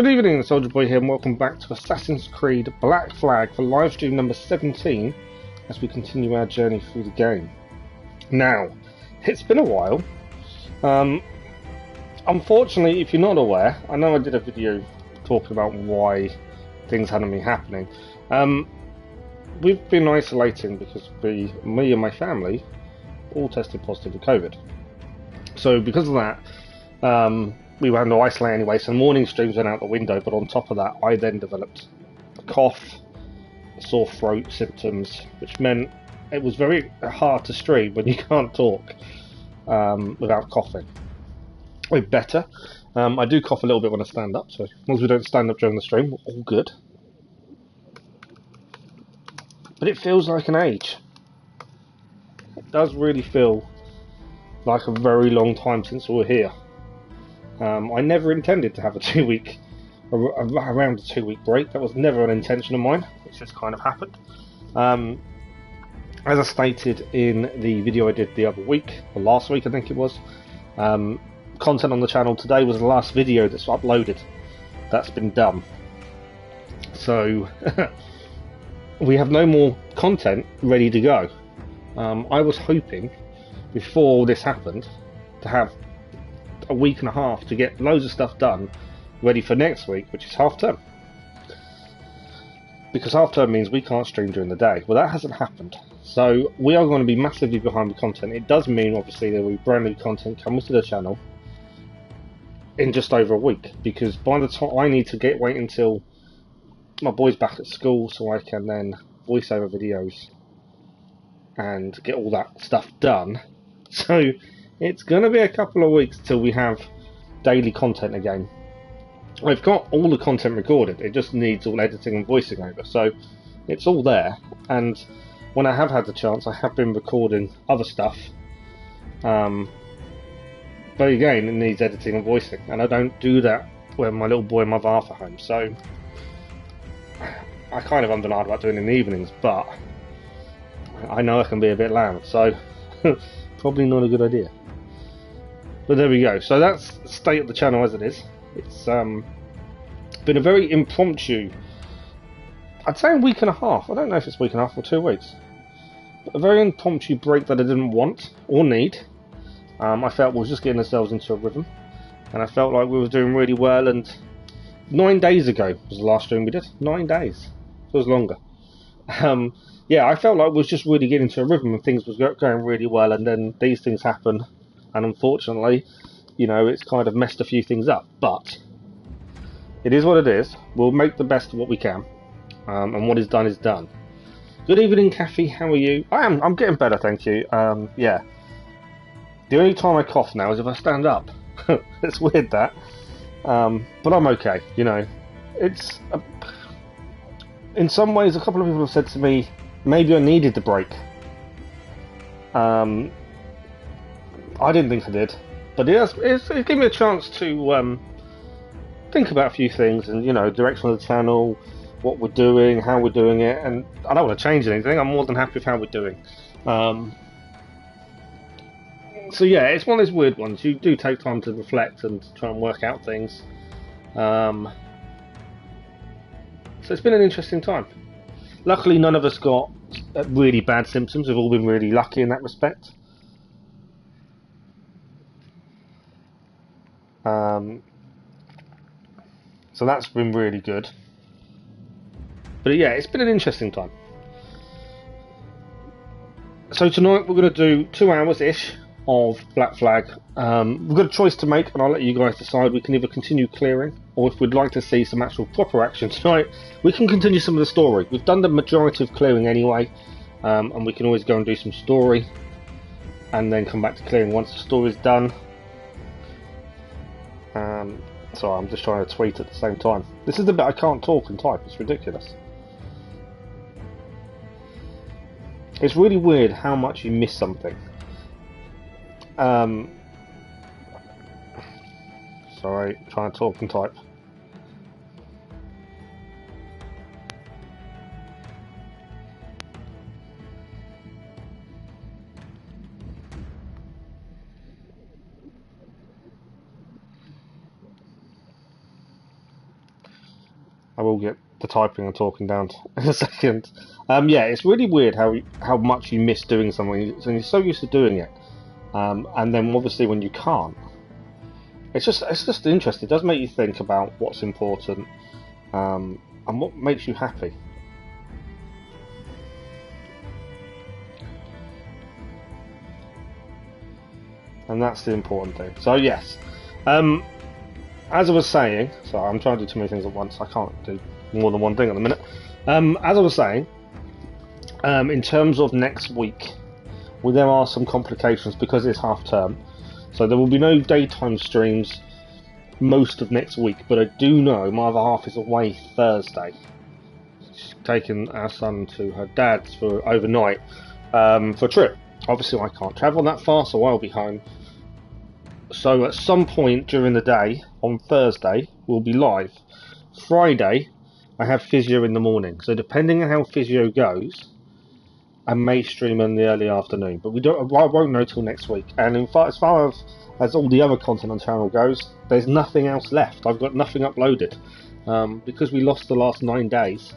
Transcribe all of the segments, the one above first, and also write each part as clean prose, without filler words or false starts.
Good evening, Soldier Boy here, and welcome back to Assassin's Creed Black Flag for livestream number 17 as we continue our journey through the game. Now, it's been a while. Unfortunately, if you're not aware, I know I did a video talking about why things hadn't been happening. We've been isolating because me and my family all tested positive for COVID. So because of that, we were having to isolate anyway, so morning streams went out the window, but on top of that, I then developed a cough, sore throat symptoms, which meant it was very hard to stream when you can't talk without coughing. We're better. I do cough a little bit when I stand up, so as long as we don't stand up during the stream, we're all good. But it feels like an age. It does really feel like a very long time since we were here. I never intended to have around a 2 week break. That was never an intention of mine. It's just kind of happened. As I stated in the video I did the other week, or last week I think it was, content on the channel today was the last video that's uploaded. That's been done. So we have no more content ready to go. I was hoping before this happened to have a week and a half to get loads of stuff done ready for next week, which is half term, because half term means we can't stream during the day. Well, that hasn't happened, so we are going to be massively behind the content. It does mean obviously there will be brand new content coming to the channel in just over a week, because by the time I need to wait until my boy's back at school so I can then voice over videos and get all that stuff done. So it's going to be a couple of weeks till we have daily content again. I've got all the content recorded, it just needs all editing and voicing over, so it's all there. And when I have had the chance, I have been recording other stuff, but again, it needs editing and voicing, and I don't do that when my little boy and my wife are home. So I kind of underline about doing it in the evenings, but I know I can be a bit loud, so probably not a good idea. But there we go. So that's the state of the channel as it is. It's been a very impromptu, I'd say a week and a half. I don't know if it's a week and a half or 2 weeks. But a very impromptu break that I didn't want or need. I felt we were just getting ourselves into a rhythm, and I felt like we were doing really well. And 9 days ago was the last stream we did. 9 days. It was longer. Yeah, I felt like we was just really getting into a rhythm and things was going really well, and then these things happen. And unfortunately, you know, it's kind of messed a few things up, but it is what it is. We'll make the best of what we can, and what is done is done. Good evening, Kathy. How are you? I'm getting better, thank you. Yeah. The only time I cough now is if I stand up. It's weird that, but I'm okay. You know, it's in some ways. A couple of people have said to me, maybe I needed the break. I didn't think I did, but it's given me a chance to think about a few things, and you know, direction of the channel, what we're doing, how we're doing it, and I don't want to change anything. I'm more than happy with how we're doing. So yeah, it's one of those weird ones. You do take time to reflect and try and work out things. So it's been an interesting time. Luckily, none of us got really bad symptoms. We've all been really lucky in that respect. So that's been really good. But yeah, it's been an interesting time. So tonight we're going to do 2 hours-ish of Black Flag. We've got a choice to make, and I'll let you guys decide. We can either continue clearing, or if we'd like to see some actual proper action tonight, we can continue some of the story. We've done the majority of clearing anyway, and we can always go and do some story, and then come back to clearing once the story's done. Sorry, I'm just trying to tweet at the same time. This is the bit I can't talk and type. It's ridiculous. It's really weird how much you miss something. Sorry, trying to talk and type. I will get the typing and talking down in a second. Yeah, it's really weird how much you miss doing something, and you're so used to doing it, and then obviously when you can't, it's just interesting. It does make you think about what's important, and what makes you happy. And that's the important thing. So yes, as I was saying, sorry, I'm trying to do too many things at once. I can't do more than one thing at the minute. As I was saying, in terms of next week, well, there are some complications because it's half term. So there will be no daytime streams most of next week. But I do know my other half is away Thursday. She's taking our son to her dad's for overnight for a trip. Obviously, I can't travel that far, so I'll be home. So at some point during the day on Thursday, we'll be live. Friday, I have physio in the morning. So depending on how physio goes, I may stream in the early afternoon. But I won't know till next week. And in fact, as far as all the other content on the channel goes, there's nothing else left. I've got nothing uploaded. Because we lost the last 9 days,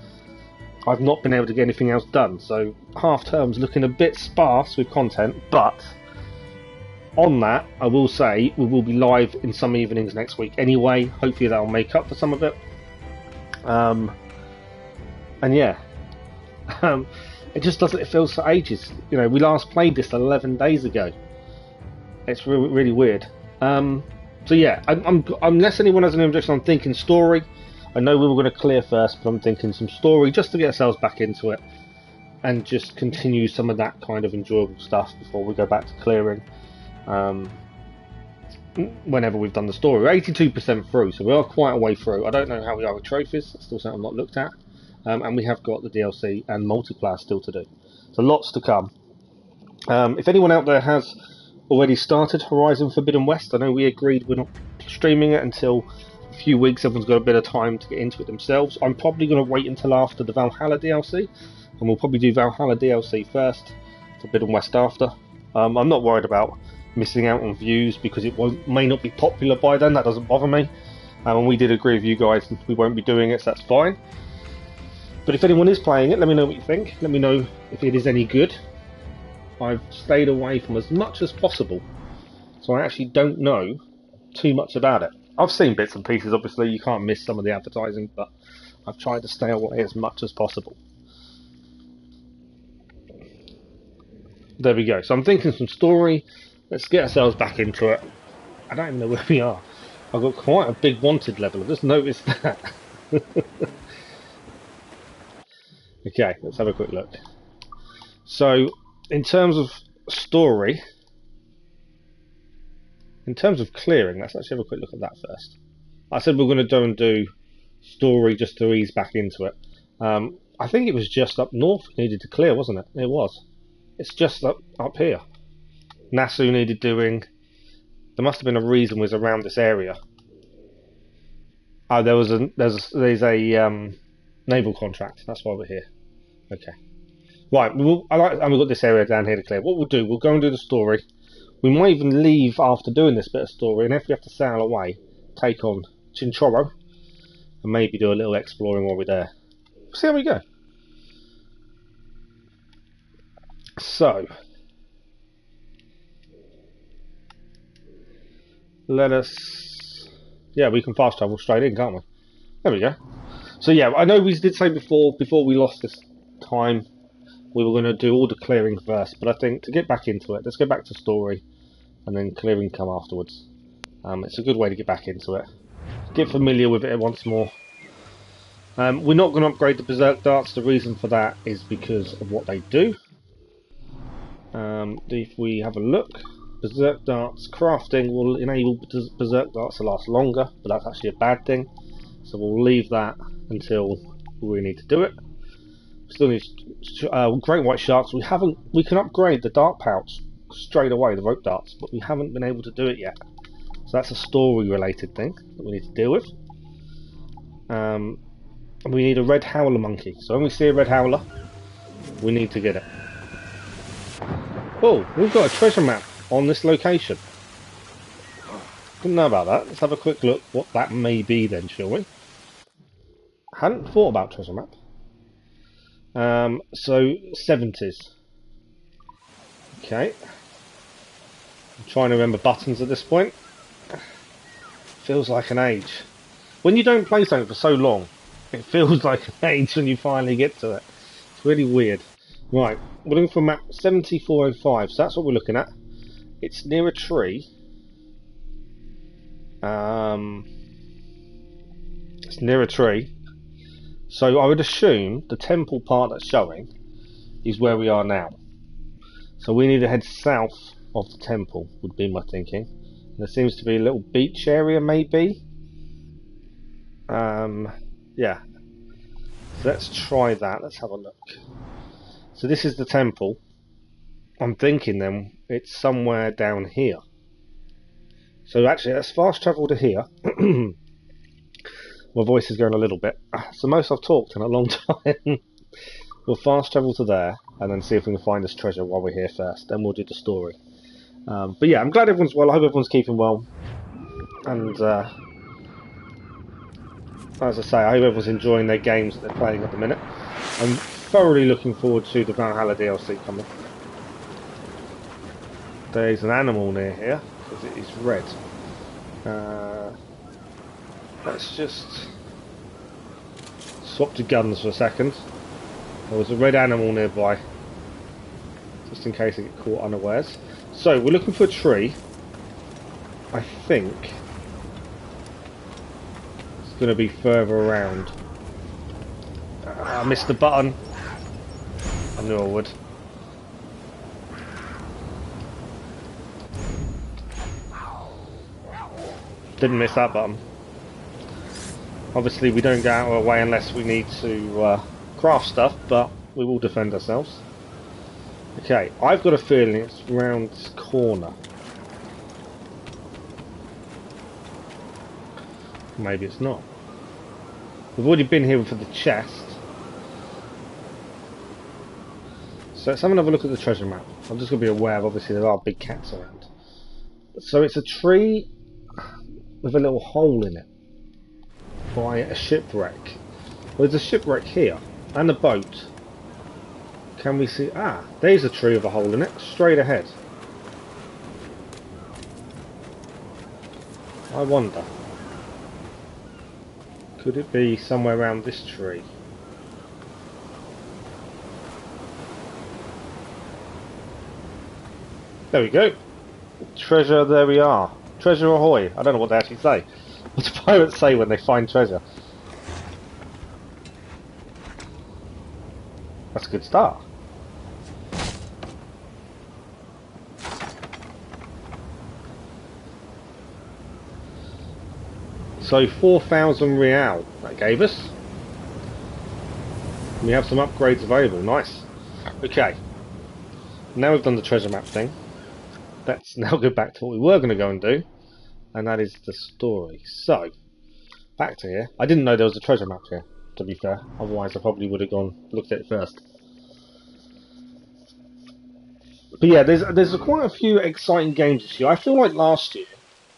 I've not been able to get anything else done. So half term's looking a bit sparse with content, but on that, I will say we will be live in some evenings next week anyway. Hopefully that'll make up for some of it. And yeah, it just doesn't. It feels for ages. You know, we last played this 11 days ago. It's really, really weird. So yeah, unless anyone has an objection, I'm thinking story. I know we were going to clear first, but I'm thinking some story just to get ourselves back into it and just continue some of that kind of enjoyable stuff before we go back to clearing. Whenever we've done the story, we're 82% through, so we are quite a way through. I don't know how we are with trophies, that's still something I've not looked at, and we have got the DLC and multiplayer still to do, so lots to come. If anyone out there has already started Horizon Forbidden West, I know we agreed we're not streaming it until a few weeks. Everyone's got a bit of time to get into it themselves. I'm probably going to wait until after the Valhalla DLC, and we'll probably do Valhalla DLC first, Forbidden West after. I'm not worried about missing out on views because it may not be popular by then. That doesn't bother me. And we did agree with you guys we won't be doing it, so that's fine. But if anyone is playing it, let me know what you think. Let me know if it is any good. I've stayed away from as much as possible, so I actually don't know too much about it. I've seen bits and pieces. Obviously you can't miss some of the advertising, but I've tried to stay away as much as possible. There we go. So I'm thinking some story. Let's get ourselves back into it. I don't even know where we are. I've got quite a big wanted level. I just noticed that. Okay, let's have a quick look. So, in terms of story, in terms of clearing, let's actually have a quick look at that first. I said we're going to go and do story just to ease back into it. I think it was just up north we needed to clear, wasn't it? It was. It's just up here. Nassau needed doing. There must have been a reason was around this area. Oh, there's a naval contract. That's why we're here. Okay. Right. And we've got this area down here to clear. What we'll do, we'll go and do the story. We might even leave after doing this bit of story, and if we have to sail away, take on Chinchorro, and maybe do a little exploring while we're there. See how we go. So, let us. Yeah, we can fast travel straight in, can't we? There we go. So yeah, I know we did say before we lost this time, we were going to do all the clearing first, but I think to get back into it, let's go back to story, and then clearing come afterwards. It's a good way to get back into it. Get familiar with it once more. We're not going to upgrade the Berserk Darts. The reason for that is because of what they do. If we have a look, Berserk Darts crafting will enable Berserk Darts to last longer, but that's actually a bad thing. So we'll leave that until we need to do it. Still need Great White Sharks. We can upgrade the Dart Pouch straight away, the Rope Darts, but we haven't been able to do it yet. So that's a story related thing that we need to deal with. And we need a Red Howler Monkey. So when we see a Red Howler, we need to get it. Oh, we've got a treasure map on this location. Didn't know about that. Let's have a quick look what that may be then, shall we? Hadn't thought about treasure map. So 70s. Okay. I'm trying to remember buttons at this point. Feels like an age. When you don't play something for so long, it feels like an age when you finally get to it. It's really weird. Right, we're looking for map 7405, so that's what we're looking at. It's near a tree. It's near a tree. So I would assume the temple part that's showing is where we are now. So we need to head south of the temple, would be my thinking. And there seems to be a little beach area, maybe. Yeah. So let's try that. Let's have a look. So this is the temple. I'm thinking then it's somewhere down here. So actually, let's fast travel to here. My voice is going a little bit. It's the most I've talked in a long time. We'll fast travel to there and then see if we can find this treasure while we're here first. Then we'll do the story. But yeah, I'm glad everyone's well. I hope everyone's keeping well. And as I say, I hope everyone's enjoying their games that they're playing at the minute. I'm thoroughly looking forward to the Valhalla DLC coming. There's an animal near here because it is red. Let's just swap to guns for a second. There was a red animal nearby, just in case it get caught unawares. So we're looking for a tree. I think it's going to be further around. I missed the button. I knew I would. Didn't miss that button. Obviously we don't go out of our way unless we need to craft stuff, but we will defend ourselves. Okay, I've got a feeling it's round this corner. Maybe it's not. We've already been here for the chest. So let's have another look at the treasure map. I'm just going to be aware of, obviously there are big cats around. So it's a tree with a little hole in it by a shipwreck. Well, there's a shipwreck here and a boat. Can we see? Ah, there's a tree with a hole in it, straight ahead. I wonder, could it be somewhere around this tree? There we go. Treasure, there we are. Treasure ahoy. I don't know what they actually say. What do pirates say when they find treasure? That's a good start. So 4,000 real that gave us. We have some upgrades available. Nice. Okay. Now we've done the treasure map thing. Let's now go back to what we were going to go and do, and that is the story. So, back to here. I didn't know there was a treasure map here, to be fair. Otherwise I probably would have looked at it first. But yeah, there's quite a few exciting games this year. I feel like last year,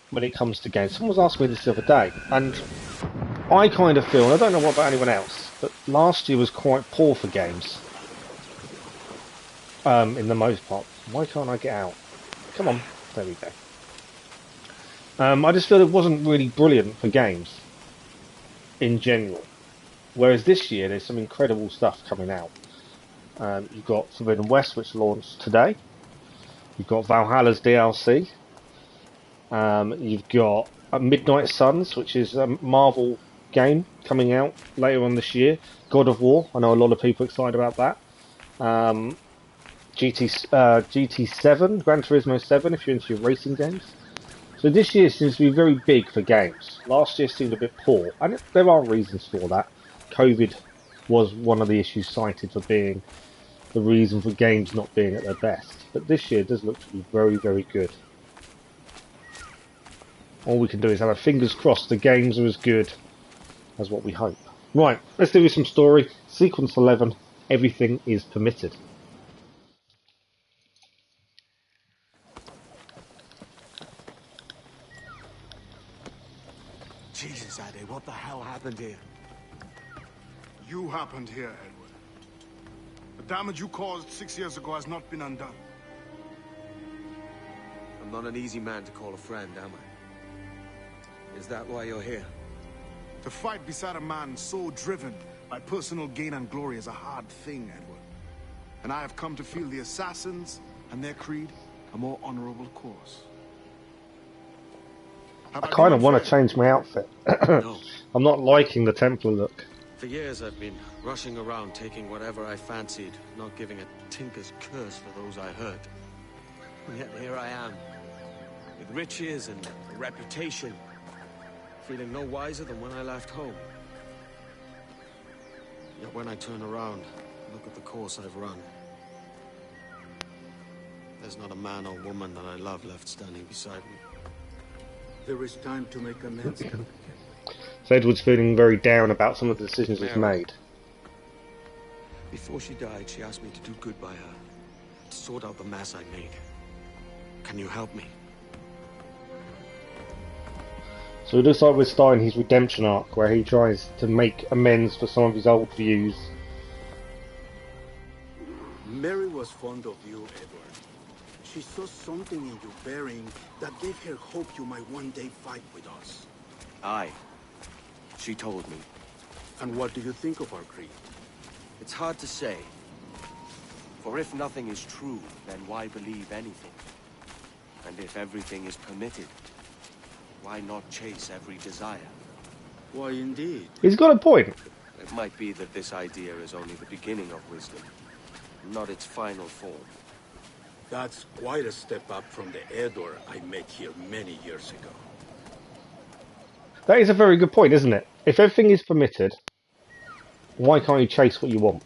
when it comes to games, someone was asking me this the other day, and I kind of feel, and I don't know what about anyone else, but last year was quite poor for games. In the most part. Why can't I get out? Come on. There we go. I just feel it wasn't really brilliant for games in general. Whereas this year there's some incredible stuff coming out. You've got Forbidden West, which launched today. You've got Valhalla's DLC. You've got Midnight Suns, which is a Marvel game coming out later on this year. God of War. I know a lot of people are excited about that. GT7, Gran Turismo 7, if you're into your racing games. So this year seems to be very big for games. Last year seemed a bit poor, and there are reasons for that. COVID was one of the issues cited for being the reason for games not being at their best. But this year does look to be very, very good. All we can do is have our fingers crossed the games are as good as what we hope. Right, let's do some story. Sequence 11, everything is permitted. Jesus, Addy, what the hell happened here? You happened here, Edward. The damage you caused 6 years ago has not been undone. I'm not an easy man to call a friend, am I? Is that why you're here? To fight beside a man so driven by personal gain and glory is a hard thing, Edward. And I have come to feel the assassins and their creed a more honorable course. I kind of want to change my outfit. No. I'm not liking the Templar look. For years I've been rushing around, taking whatever I fancied, not giving a tinker's curse for those I hurt. And yet here I am, with riches and a reputation, feeling no wiser than when I left home. Yet when I turn around, look at the course I've run. There's not a man or woman that I love left standing beside me. There is time to make amends. So Edward's feeling very down about some of the decisions he's made. Before she died, she asked me to do good by her, to sort out the mess I made. Can you help me? So it looks like we're starting his redemption arc, where he tries to make amends for some of his old views. Mary was fond of you, Edward. She saw something in your bearing that gave her hope you might one day fight with us. Aye. She told me. And what do you think of our creed? It's hard to say. For if nothing is true, then why believe anything? And if everything is permitted, why not chase every desire? Why, indeed. He's got a point. It might be that this idea is only the beginning of wisdom, not its final form. That's quite a step up from the Edward I met here many years ago. That is a very good point, isn't it? If everything is permitted, why can't you chase what you want?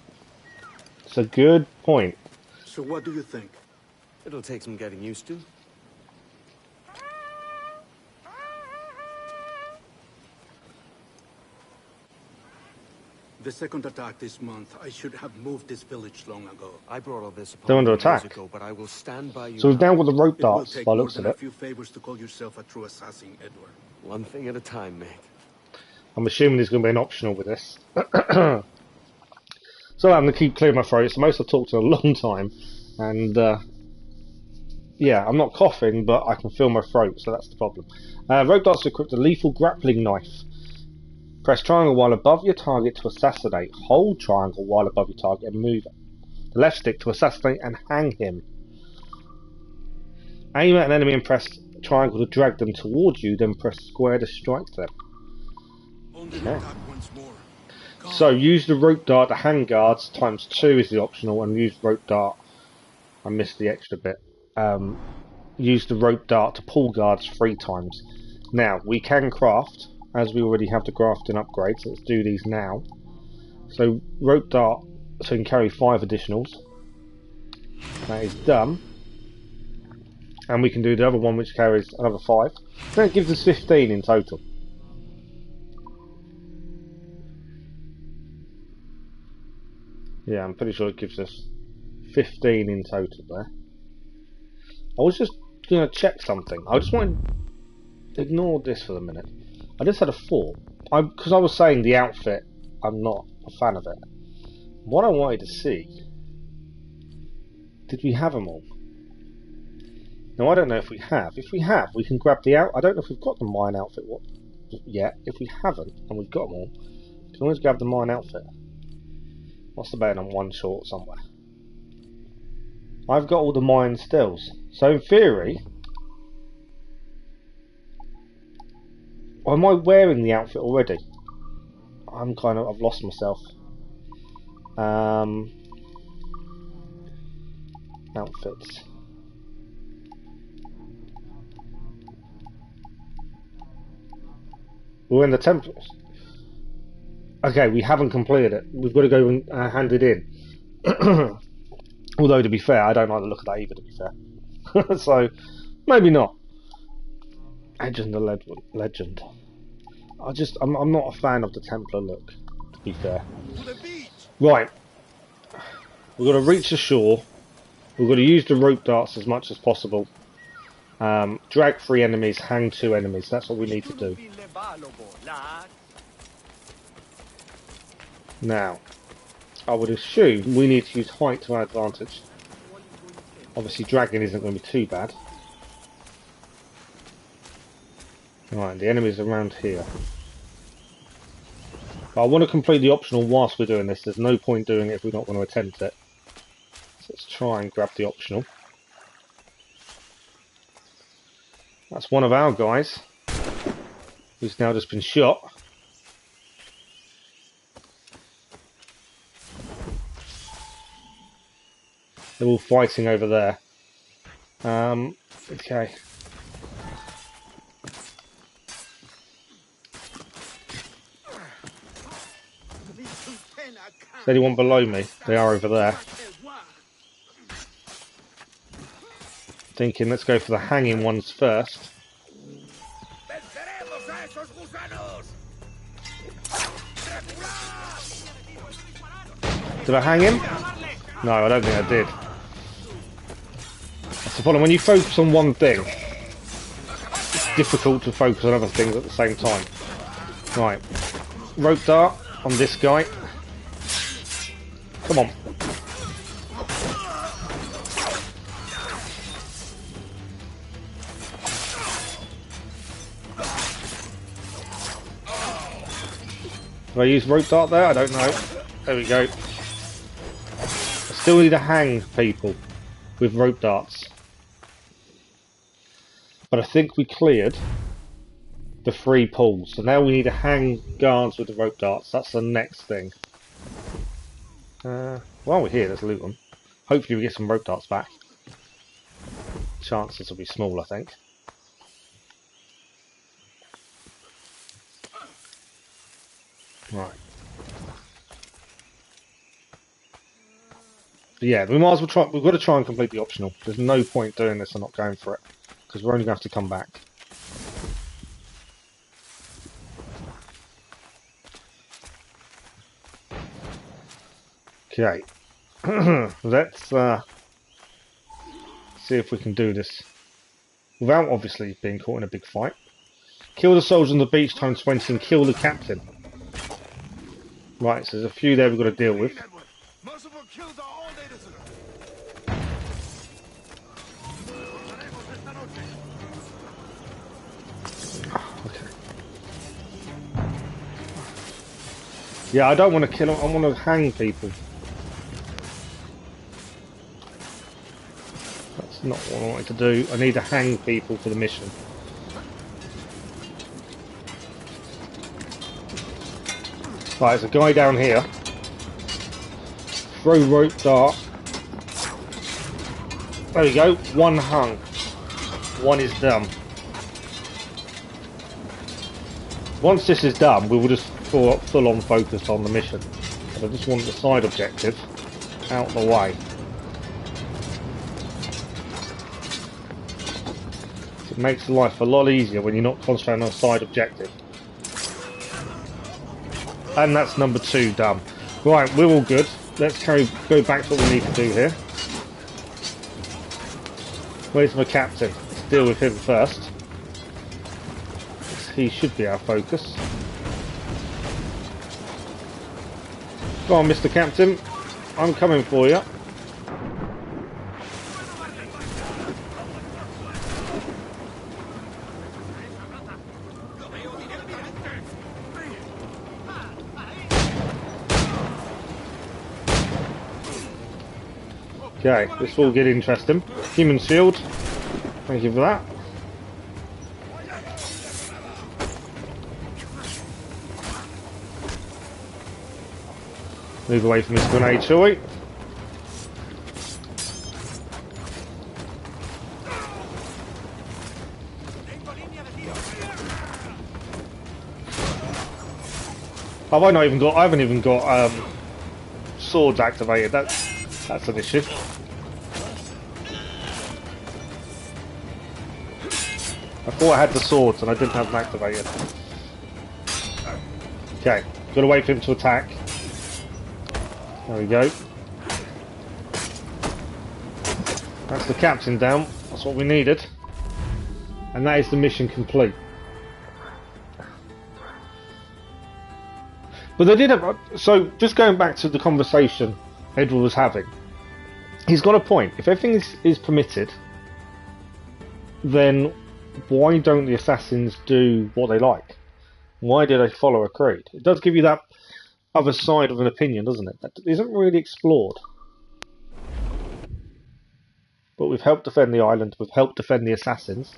It's a good point. So what do you think? It'll take some getting used to. The second attack this month, I should have moved this village long ago. I brought all this They're upon under you years attack. ago, but I will stand by you. So we've now got the rope It will darts take by more looks than of a it. few favors to call yourself a true assassin, Edward. One thing at a time, mate. I'm assuming there's going to be an optional with this. So I'm going to keep clearing my throat. It's the most I've talked in a long time. And, yeah, I'm not coughing, but I can feel my throat, so that's the problem. Rope darts are equipped with a lethal grappling knife. Press triangle while above your target to assassinate. Hold triangle while above your target and move the left stick to assassinate and hang him. Aim at an enemy and press triangle to drag them towards you, then press square to strike them. Okay. So use the rope dart to hang guards ×2 is the optional, and use rope dart. I missed the extra bit. Use the rope dart to pull guards 3 times. Now we can craft, as we already have the Grafton Upgrades. So let's do these now. So rope dart, so you can carry 5 additionals. That is done. And we can do the other one, which carries another 5. That gives us 15 in total. Yeah, I'm pretty sure it gives us 15 in total there. I was just going to check something. I just wanted to ignore this for the minute. I just had a thought. Because I was saying the outfit, I'm not a fan of it. What I wanted to see, did we have them all? Now I don't know if we have. If we have, we can grab the out. I don't know if we've got the mine outfit yet. If we haven't, and we've got them all, we can always grab the mine outfit. What's the bet on one short somewhere? I've got all the mine stills. So in theory, am I wearing the outfit already? I've lost myself. Outfits. We're in the Templars. Okay, we haven't completed it. We've got to go and hand it in. Although, to be fair, I don't like the look of that either, to be fair. So, maybe not. Legend the legend. I'm not a fan of the Templar look, to be fair. Right. We've got to reach the shore. We've got to use the rope darts as much as possible. Drag 3 enemies, hang 2 enemies. That's what we need to do. Now, I would assume we need to use height to our advantage. Obviously dragging isn't going to be too bad. Right, the enemy's around here. But I want to complete the optional whilst we're doing this. There's no point doing it if we're not going to attempt it. So let's try and grab the optional. That's one of our guys, who's now just been shot. They're all fighting over there. Okay. Is anyone below me? They are over there. Thinking, let's go for the hanging ones first. Did I hang him? No, I don't think I did. That's the problem. When you focus on one thing, it's difficult to focus on other things at the same time. Right. Rope dart on this guy. Come on. Do I use rope dart there? I don't know. There we go. I still need to hang people with rope darts. But I think we cleared the 3 pulls. So now we need to hang guards with the rope darts. That's the next thing. While we're here, let's loot them. Hopefully we get some rope darts back. Chances will be small, I think. Right. But yeah, we might as well try. We've got to try and complete the optional. There's no point doing this and not going for it, because we're only going to have to come back. Okay. Let's see if we can do this without obviously being caught in a big fight. Kill the soldier on the beach times 20 and kill the captain. Right, so there's a few there we've got to deal with. Okay. Yeah, I don't want to kill them, I want to hang people. That's not what I wanted to do. I need to hang people for the mission. Right, there's a guy down here. Throw rope dart. There we go. One hung. One is done. Once this is done, we will just full on focus on the mission. But I just want the side objective out of the way. It makes life a lot easier when you're not concentrating on a side objective. And that's number 2 done. Right, we're all good. Let's go back to what we need to do here. Where's my captain? Let's deal with him first. He should be our focus. Go on, Mr. Captain. I'm coming for you. Okay, this will get interesting. Human shield. Thank you for that. Move away from this grenade, shall we? I haven't even got swords activated. That's an issue. I thought I had the swords and I didn't have them activated. Okay, gotta wait for him to attack. There we go. That's the captain down. That's what we needed. And that is the mission complete. But they did have... So, just going back to the conversation Edward was having, he's got a point. If everything is permitted, then why don't the assassins do what they like? Why do they follow a creed? It does give you that other side of an opinion, doesn't it? That isn't really explored. But we've helped defend the island, we've helped defend the assassins.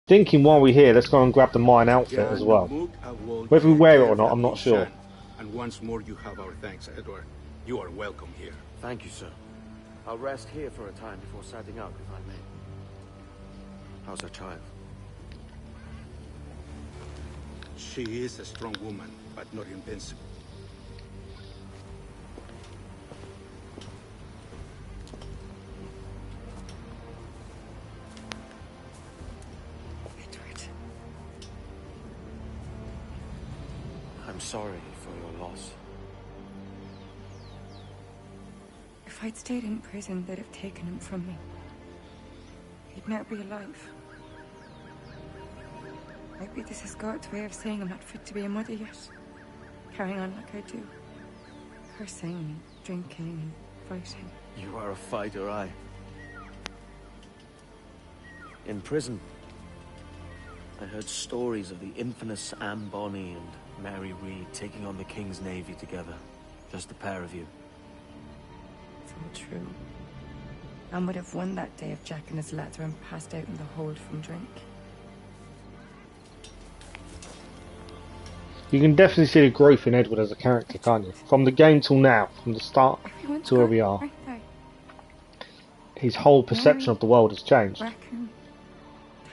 Thinking while we're here, let's go and grab the mine outfit as well. Whether we wear it or not, I'm not sure. And once more you have our thanks, Edward. You are welcome here. Thank you, sir. I'll rest here for a time before setting out, if I may. How's our child? She is a strong woman, but not invincible. I'm sorry for your loss. If I'd stayed in prison, they'd have taken him from me. He'd never be alive. Maybe this is God's way of saying I'm not fit to be a mother yet. Carrying on like I do. Cursing and drinking and fighting. You are a fighter, aye. In prison, I heard stories of the infamous Anne Bonny and Mary Read taking on the King's Navy together. Just the pair of you. It's all true. Anne would have won that day if Jack and his lads were passed out in the hold from drink. You can definitely see the growth in Edward as a character, can't you? From the game till now, from the start to where we are. His whole perception of the world has changed. Reckon,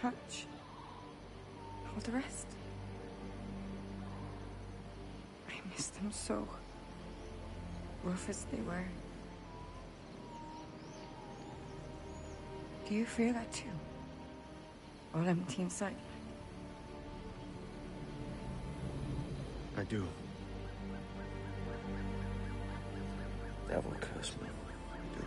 touch, all the rest. I miss them so. Rough as they were. Do you feel that too? All empty inside? I do. Devil curse me. I do.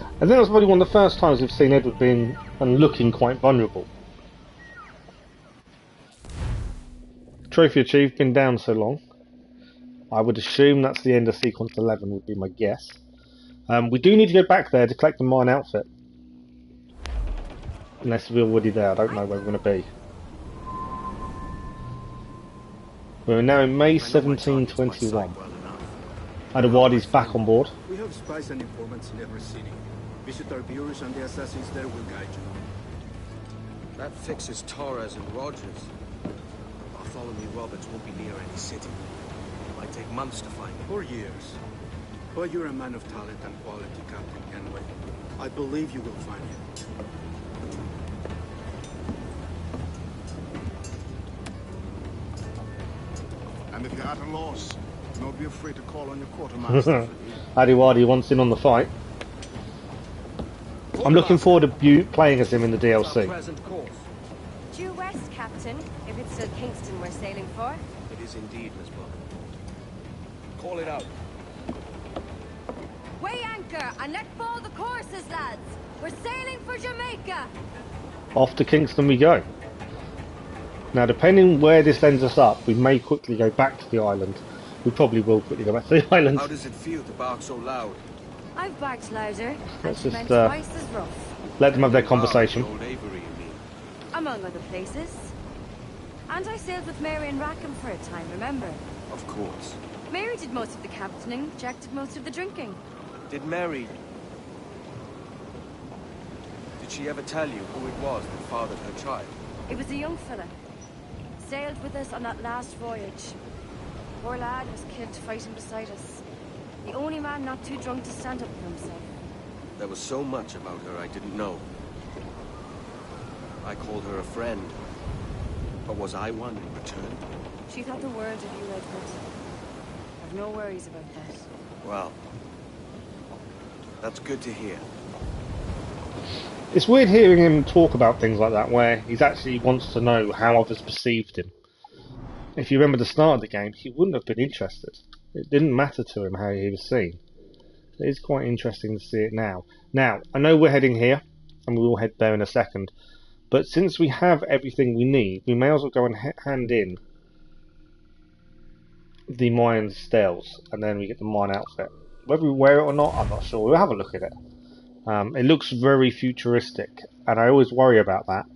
I think that's probably one of the first times we've seen Edward being and looking quite vulnerable. Trophy achieved, been down so long. I would assume that's the end of sequence 11 would be my guess. We do need to go back there to collect the mine outfit. Unless we're already there, I don't know where we're going to be. We're now in May 1721. Adewadi's back on board. We have spies and informants in every city. Visit our bureaus and the assassins there will guide you. That fixes Torres and Rogers. Bartholomew Roberts won't be near any city. It might take months to find him. For years. But you're a man of talent and quality, Captain Kenway. I believe you will find him. And if you're at a loss, don't be afraid to call on your quartermaster. Adewadi wants in on the fight. I'm looking forward to playing as him in the DLC. Due west, Captain, if it's still Kingston we're sailing for. It is indeed, Miss Bond. Call it out. Weigh anchor and let fall the courses, lads. We're sailing for Jamaica. Off to Kingston we go. Now, depending where this ends us up, we may quickly go back to the island. We probably will quickly go back to the island. How does it feel to bark so loud? I've barked louder. Let's and just twice as rough. let them have their conversation. Old Avery, you mean? Among other places. And I sailed with Mary and Rackham for a time, remember? Of course. Mary did most of the captaining, Jack did most of the drinking. Did Mary... Did she ever tell you who it was that fathered her child? It was a young fella. Sailed with us on that last voyage. Poor lad was killed fighting beside us. The only man not too drunk to stand up for himself. There was so much about her I didn't know. I called her a friend. But was I one in return? She thought the world of you, Edward. I've no worries about that. Well, that's good to hear. It's weird hearing him talk about things like that, where he actually wants to know how others perceived him. If you remember the start of the game, he wouldn't have been interested. It didn't matter to him how he was seen. It is quite interesting to see it now. Now, I know we're heading here. and we will head there in a second. But since we have everything we need, we may as well go and hand in the mine stels, and then we get the mine outfit. Whether we wear it or not, I'm not sure. We'll have a look at it. It looks very futuristic, and I always worry about that.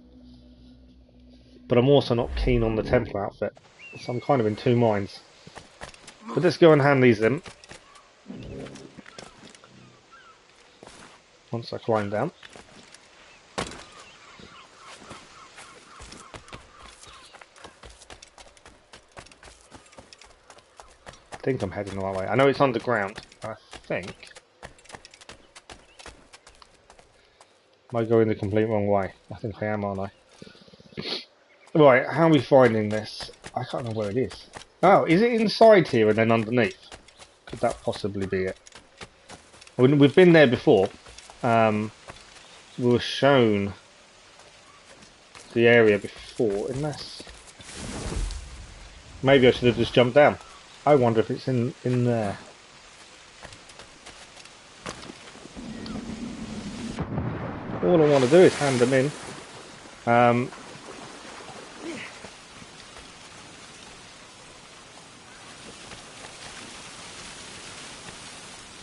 But I'm also not keen on the Templar outfit, so I'm kind of in two minds. But let's go and hand these in. Once I climb down. I think I'm heading the right way. I know it's underground, I think. Am I going the complete wrong way? I think I am, aren't I? Right, how are we finding this? I can't know where it is. Oh, is it inside here and then underneath? Could that possibly be it? We've been there before. We were shown the area before, unless... Maybe I should have just jumped down. I wonder if it's in there. All I want to do is hand them in.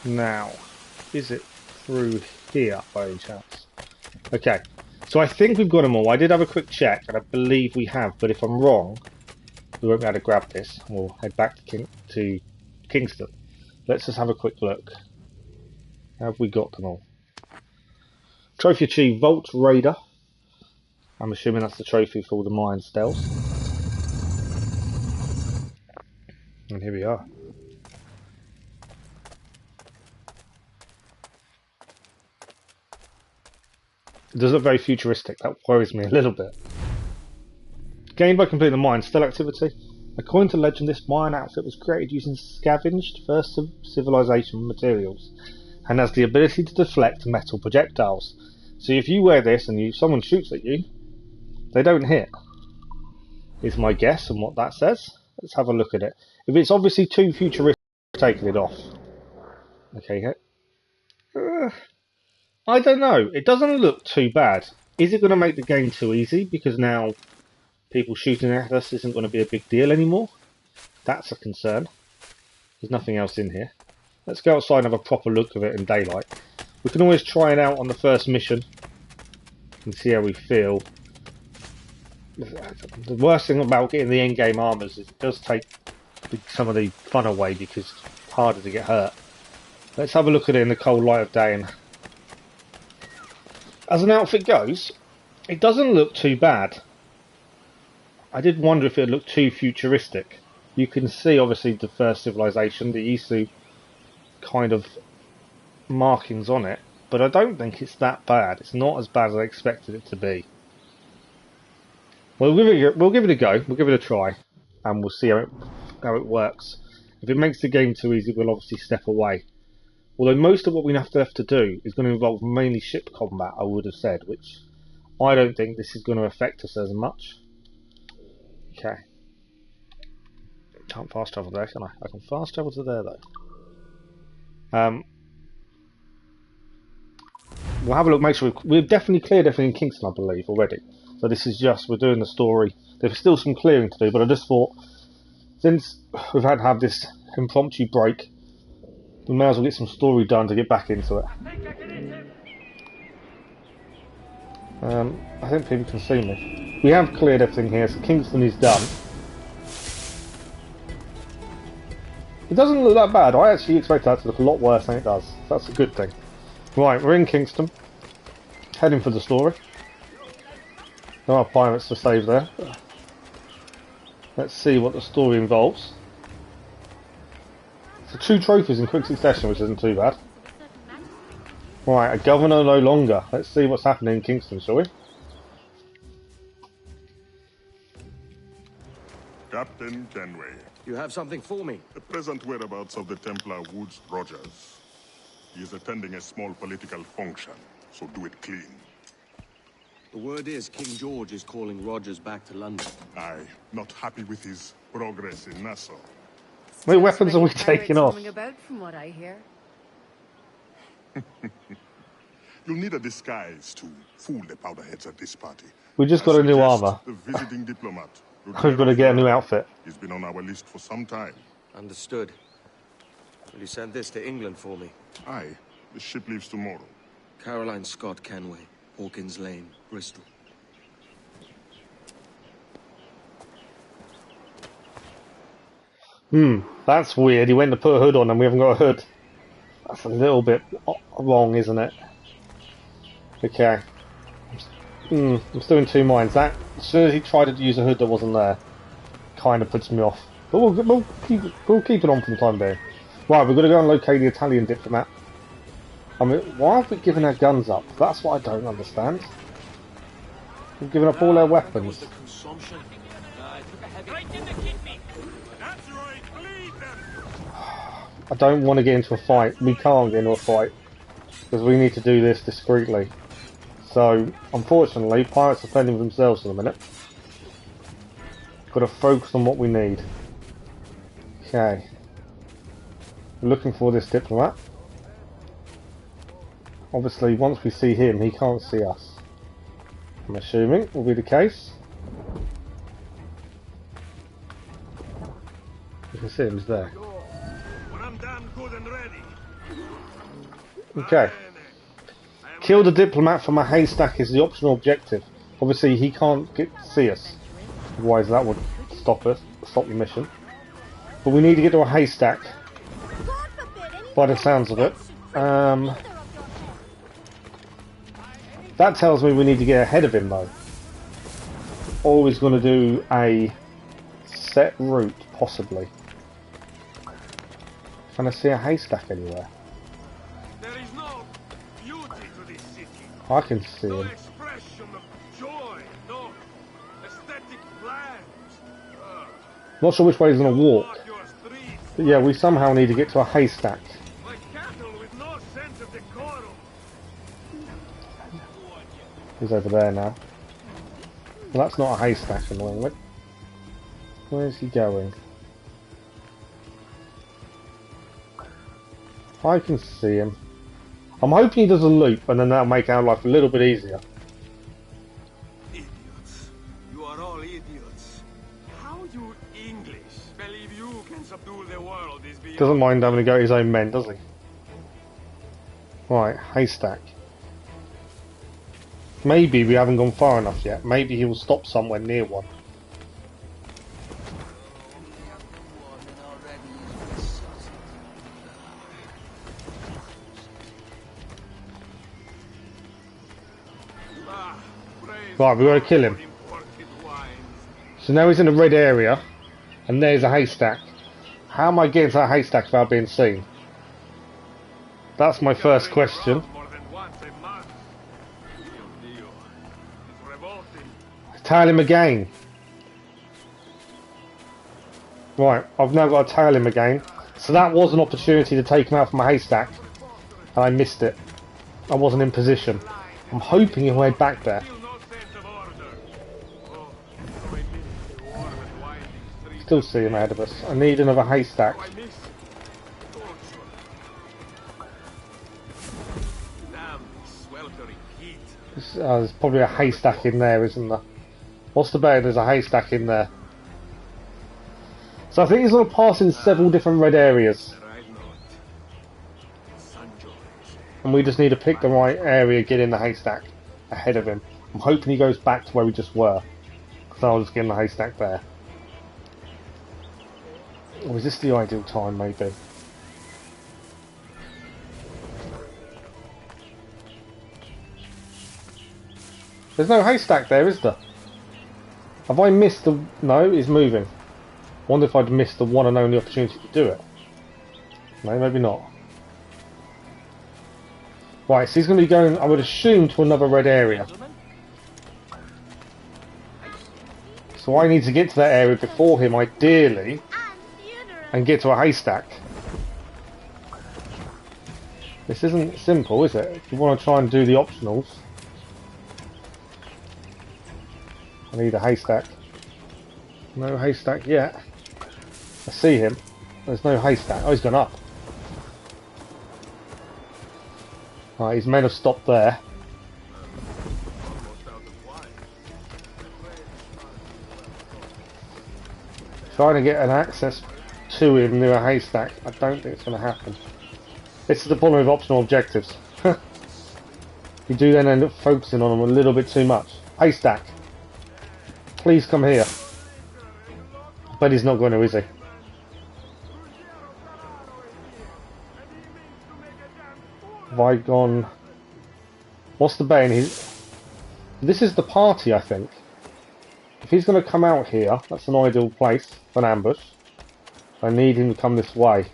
Now, is it through here by any chance? Okay, so I think we've got them all. I did have a quick check, and I believe we have, but if I'm wrong, we won't be able to grab this. We'll head back to Kingston. Let's just have a quick look. Have we got them all? Trophy achieved, Vault Raider. I'm assuming that's the trophy for all the mine stealth. And here we are. It does look very futuristic. That worries me a little bit. Gained by completing the mine stealth activity. According to legend, this mine outfit was created using scavenged first civilization materials and has the ability to deflect metal projectiles. So if you wear this and someone shoots at you, they don't hit. Is my guess and what that says. Let's have a look at it. If it's obviously too futuristic, I'm taking it off. Okay. I don't know. It doesn't look too bad. Is it going to make the game too easy? Because now people shooting at us isn't going to be a big deal anymore. That's a concern. There's nothing else in here. Let's go outside and have a proper look of it in daylight. We can always try it out on the first mission and see how we feel. The worst thing about getting the endgame armours is it does take some of the fun away because it's harder to get hurt. Let's have a look at it in the cold light of day. And as an outfit goes, it doesn't look too bad. I did wonder if it looked too futuristic. You can see obviously the first civilization, the Isu kind of markings on it, but I don't think it's that bad. It's not as bad as I expected it to be. We'll give it a go. We'll give it a try, and we'll see how it works. If it makes the game too easy, we'll obviously step away. Although most of what we have to do is going to involve mainly ship combat, I would have said, which I don't think this is going to affect us as much. Okay. Can't fast travel there, can I? I can fast travel to there though. We'll have a look, make sure we've definitely cleared everything in Kingston, I believe, already. So this is just, we're doing the story. There's still some clearing to do, but I just thought, since we've had to have this impromptu break, we may as well get some story done to get back into it. I think people can see me. We have cleared everything here, so Kingston is done. It doesn't look that bad. I actually expect that to look a lot worse than it does. That's a good thing. Right, we're in Kingston. Heading for the story. There are pirates to save there. Let's see what the story involves. So 2 trophies in quick succession, which isn't too bad. Right, a governor no longer. Let's see what's happening in Kingston, shall we? Captain Kenway. You have something for me? The present whereabouts of the Templar Woods Rogers. He is attending a small political function, so do it clean. The word is King George is calling Rogers back to London. Aye, not happy with his progress in Nassau. What weapons are we taking off? About from what I hear. You'll need a disguise to fool the powderheads at this party. We just got a new armor. The visiting diplomat. We've got to get a new outfit. He's been on our list for some time. Understood. Will you send this to England for me? Aye. The ship leaves tomorrow. Caroline Scott Kenway, Hawkins Lane, Bristol. That's weird. He went to put a hood on and we haven't got a hood. That's a little bit wrong, isn't it? Okay. I'm still in two minds. That, as soon as he tried to use a hood that wasn't there, kind of puts me off. But we'll keep it on for the time being. Right, we've got to go and locate the Italian diplomat. I mean, why have we given our guns up? That's what I don't understand. We've given up all our weapons. I don't want to get into a fight. We can't get into a fight. Because we need to do this discreetly. So, unfortunately, pirates are fending for themselves in a minute. Got to focus on what we need. Okay. We're looking for this diplomat. Obviously, once we see him, he can't see us. I'm assuming will be the case. You can see him, he's there. Okay. Kill the diplomat from a haystack is the optional objective. Obviously, he can't see us. Otherwise, that would stop the mission. But we need to get to a haystack. By the sounds of it. That tells me we need to get ahead of him, though. Or he's going to do a set route, possibly. Can I see a haystack anywhere? There is no beauty to this city. I can see him. Expression of joy, no aesthetic plans. Not sure which way he's going to walk. But yeah, we somehow need to get to a haystack. Like cattle with no sense of decorum. He's over there now. Well, that's not a haystack, annoyingly. Where's he going? I can see him. I'm hoping he does a loop, and then that'll make our life a little bit easier. Idiots. You are all idiots. How you English believe you can subdue the world is beyond... Doesn't mind having to go his own men, does he? Right, haystack. Maybe we haven't gone far enough yet. Maybe he will stop somewhere near one. Right, we've got to kill him. So now he's in a red area, and there's a haystack. How am I getting to that haystack without being seen? That's my first question. Tail him again. Right, I've now got to tail him again. So that was an opportunity to take him out from a haystack, and I missed it. I wasn't in position. I'm hoping he'll head back there. Still see him ahead of us. I need another haystack. There's probably a haystack in there, isn't there? What's the bet? There's a haystack in there. So I think he's going to pass in several different red areas. And we just need to pick the right area, get in the haystack ahead of him. I'm hoping he goes back to where we just were. So I'll just get in the haystack there. Or is this the ideal time, maybe? There's no haystack there, is there? Have I missed the... No, he's moving. Wonder if I'd missed the one and only opportunity to do it. No, maybe not. Right, so he's going to be going, I would assume, to another red area. So I need to get to that area before him, ideally, and get to a haystack. This isn't simple, is it? If you want to try and do the optionals. I need a haystack. No haystack yet. I see him. There's no haystack. Oh, he's gone up. Right, his men have stopped there. Trying to get an access to him near a haystack. I don't think it's going to happen. This is the problem with optional objectives. You do then end up focusing on them a little bit too much. Haystack. Please come here. But he's not going to, is he? Have I gone... What's the bane? This is the party, I think. If he's going to come out here, that's an ideal place for an ambush. I need him to come this way.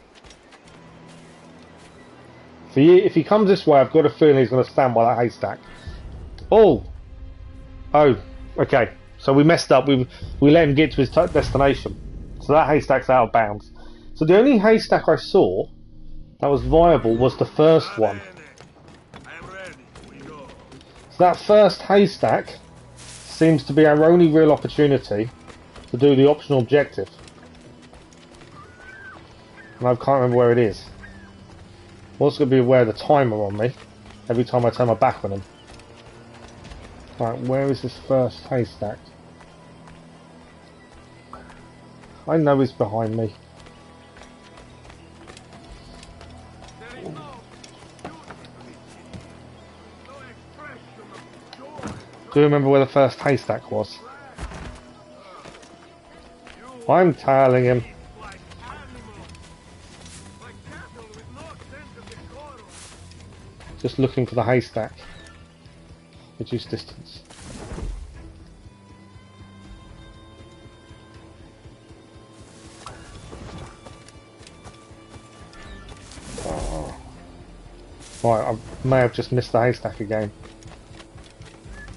If he comes this way, I've got a feeling he's going to stand by that haystack. Oh! Oh, okay. So we messed up. We let him get to his destination. So that haystack's out of bounds. So the only haystack I saw that was viable was the first one. So that first haystack seems to be our only real opportunity to do the optional objective. And I can't remember where it is. I'm also going to be aware of the timer on me every time I turn my back on him. Right, where is this first haystack? I know he's behind me. Do you remember where the first haystack was? I'm tailing him. Just looking for the haystack. Reduce distance. Oh. Right, I may have just missed the haystack again.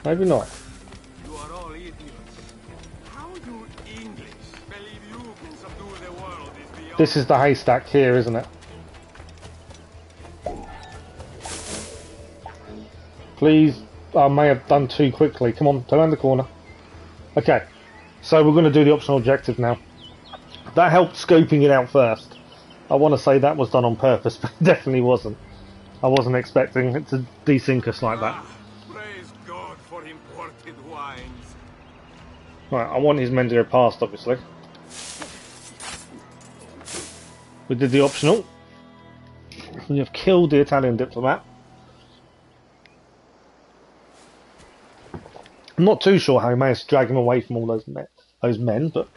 Maybe not. You are all idiots. How you English believe you can subdue the world is beyond... This is the haystack here, isn't it? Please, I may have done too quickly. Come on, turn around the corner. Okay, so we're going to do the optional objective now. That helped scoping it out first. I want to say that was done on purpose, but it definitely wasn't. I wasn't expecting it to desync us like that. Praise God for imported wines. Right, I want his men to go past, obviously. We did the optional. We have killed the Italian diplomat. I'm not too sure how he managed to drag him away from all those men, but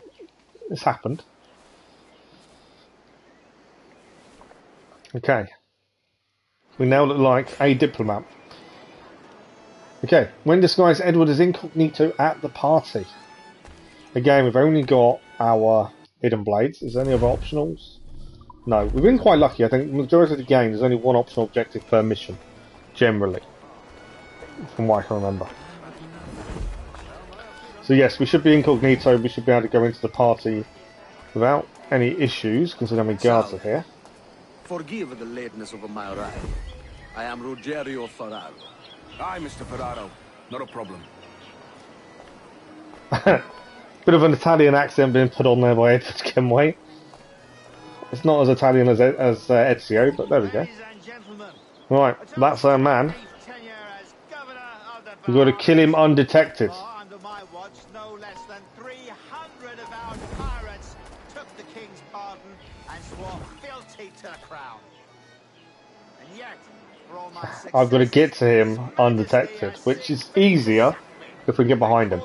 it's happened. Okay. We now look like a diplomat. Okay, when disguised, Edward is incognito at the party. Again, we've only got our hidden blades. Is there any other optionals? No, we've been quite lucky. I think the majority of the game, there's only one optional objective per mission, generally, from what I can remember. So yes, we should be incognito. We should be able to go into the party without any issues, considering how many guards are here. Forgive the lateness of my arrival. I am Ruggiero Ferraro. Aye, Mr. Ferraro. Not a problem. Bit of an Italian accent being put on there by Edward Kenway. It's not as Italian as Ezio, but there we go. Right, that's our man. We've got to kill him undetected. Under my watch, no less than 300 of our pirates took the king's pardon and swore fealty to the crown. And yet, for all my I've got to get to him undetected, which is easier if we get behind him.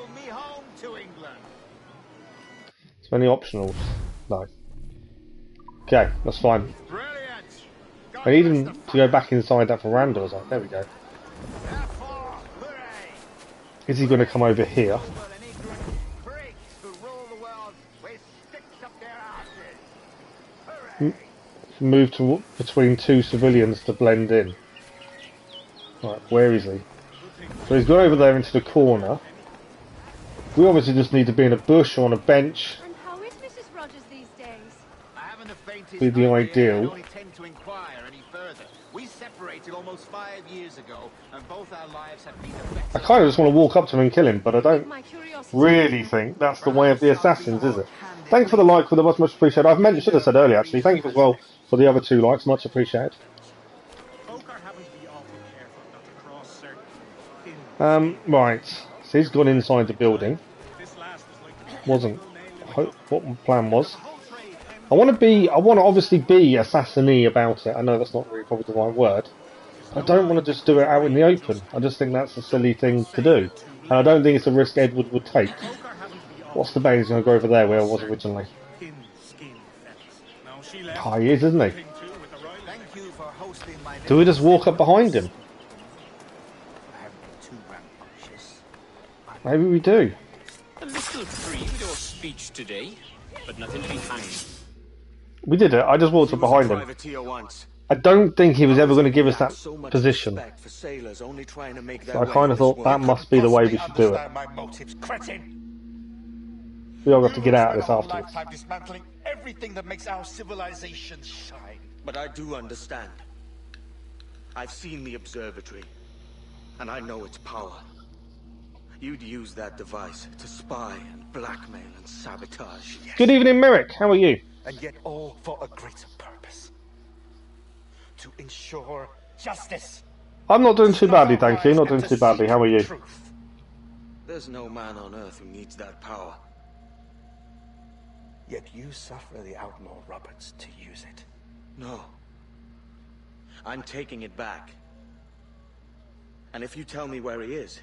So any optionals? No. Okay, that's fine. I need him to go back inside that veranda or something. There we go. Is he going to come over here? Move to between two civilians to blend in. Right, where is he? So he's gone over there into the corner. We obviously just need to be in a bush or on a bench. And how is Mrs. Rogers these days? I haven't the faintest Be the idea. ideal. I don't intend to inquire any further. We separated almost 5 years ago, and both our lives have been a better. I kind of just want to walk up to him and kill him, but I don't really think that's the way of the assassins, is it? Thanks for the like, for the much appreciated. I've should have said earlier actually. Thank you as well for the other 2 likes, much appreciated. Folk are having to be awful careful Right. So he's gone inside the building. Wasn't what my plan was. I want to obviously be assassiny about it. I know that's not really probably the right word. I don't want to just do it out in the open. I just think that's a silly thing to do. And I don't think it's a risk Edward would take. What's the bane? He's going to go over there where I was originally. Oh, he is, isn't he? Do we just walk up behind him? Maybe we do. A little free with your speech today, but nothing to be hanged. We did it. I just walked up behind him. I don't think he was ever going to give us that position. So I kind of thought that must be the way we should do it. We all have to get out of this afterwards. Everything that makes our civilization shine. But I do understand. I've seen the observatory, and I know its power. You'd use that device to spy and blackmail and sabotage. Yes. Good evening, Merrick. How are you? And yet all for a greater purpose. To ensure justice. I'm not doing too badly, thank you. Not doing too badly. How are you? There's no man on earth who needs that power. Yet you suffer the outlaw Roberts to use it. No. I'm taking it back. And if you tell me where he is,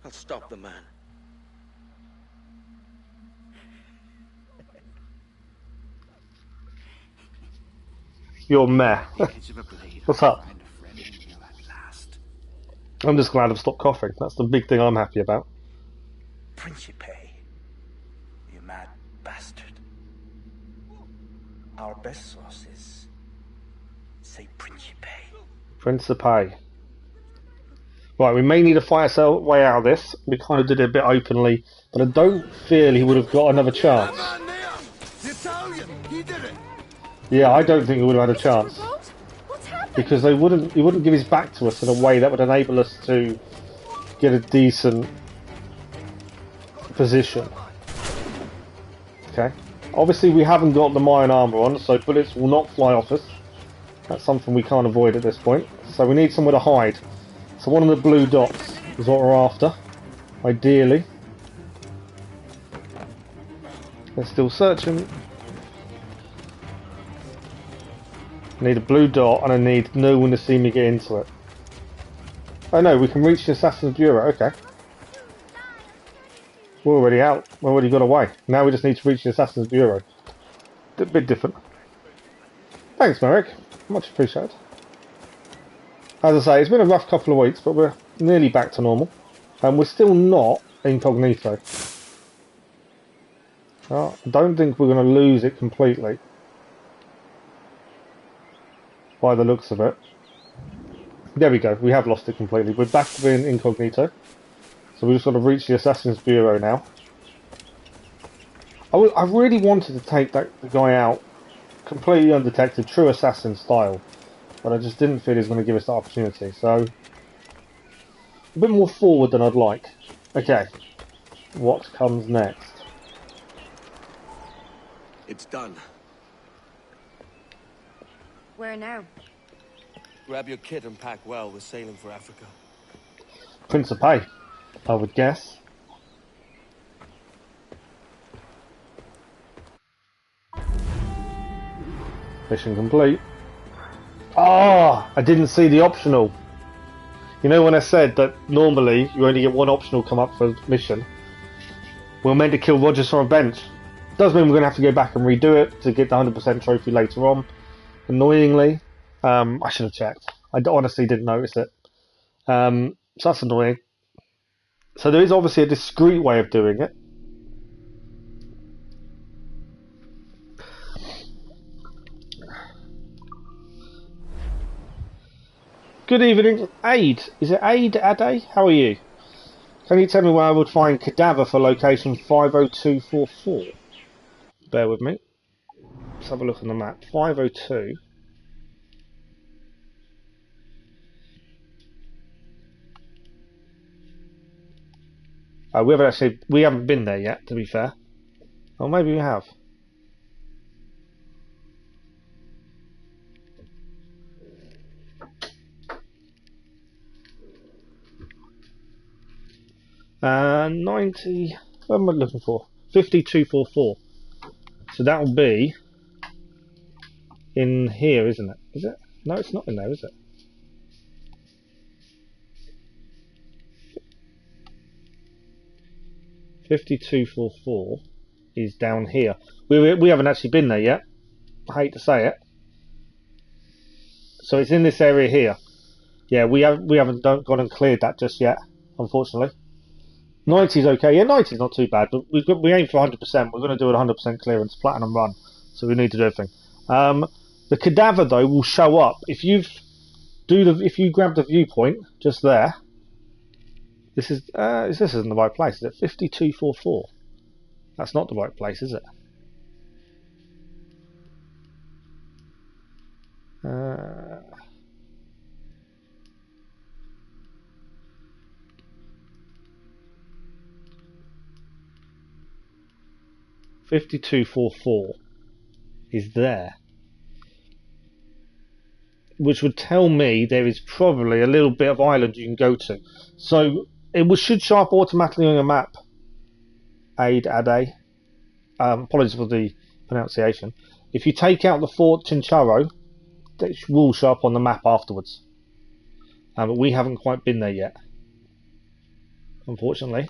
I'll stop the man. You're meh. What's up? I'm just glad I've stopped coughing. That's the big thing I'm happy about. Principe, you mad bastard. Our best sources say Principe. Principe. Right, we may need to fight our way out of this. We kind of did it a bit openly, but I don't feel he would have got another chance. Yeah, I don't think he would have had a chance. Because he wouldn't give his back to us in a way that would enable us to get a decent position. Okay. Obviously we haven't got the Mayan armour on, so bullets will not fly off us. That's something we can't avoid at this point. So we need somewhere to hide. So one of the blue dots is what we're after, ideally. They're still searching. I need a blue dot and I need no one to see me get into it. Oh no, we can reach the Assassin's Bureau, okay. We're already out, we already got away. Now we just need to reach the Assassin's Bureau. A bit different. Thanks, Merrick. Much appreciated. As I say, it's been a rough couple of weeks, but we're nearly back to normal. And we're still not incognito. I don't think we're going to lose it completely. By the looks of it. There we go, we have lost it completely. We're back to being incognito. So we just got to reach the Assassin's Bureau now. I really wanted to take the guy out completely undetected, true assassin style. But I just didn't feel he was going to give us that opportunity. So, a bit more forward than I'd like. Okay, what comes next? It's done. Where now? Grab your kit and pack well. We're sailing for Africa. Principe, I would guess. Mission complete. Ah, I didn't see the optional. You know when I said that normally you only get one optional come up for mission? We're meant to kill Rogers on a bench. Does mean we're going to have to go back and redo it to get the 100% trophy later on. Annoyingly, I should have checked. I honestly didn't notice it. So that's annoying. So there is obviously a discreet way of doing it. Good evening, Aid. Is it Aid Ade? How are you? Can you tell me where I would find cadaver for location 50244? Bear with me. Let's have a look on the map. 502. We haven't been there yet, to be fair. Or maybe we have. 90. What am I looking for? 5244. So that will be in here, isn't it? Is it? No, it's not in there, is it? $5244 is down here. We haven't actually been there yet. I hate to say it. So it's in this area here. Yeah, we haven't gone and cleared that just yet, unfortunately. 90's okay. Yeah, 90's not too bad, but we aim for 100%. We're going to do it 100% clearance, platinum run. So we need to do everything. The cadaver though will show up if you grab the viewpoint just there. This isn't the right place, is it? 5244. That's not the right place, is it? 5244 is there, which would tell me there is probably a little bit of island you can go to. So it should show up automatically on your map. Ade. Apologies for the pronunciation. If you take out the Fort Chinchorro, it will show up on the map afterwards. But we haven't quite been there yet, unfortunately.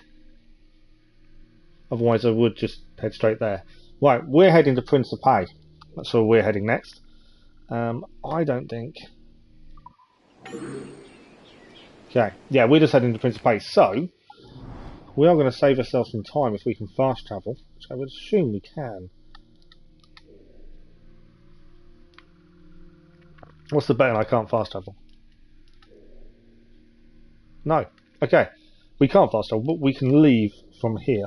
Otherwise I would just head straight there. Right, we're heading to Principe. That's where we're heading next. I don't think... Okay, yeah, we're just heading to Principe. So, we are going to save ourselves some time if we can fast travel, which I would assume we can. What's the betting I can't fast travel? No. Okay, we can't fast travel, but we can leave from here.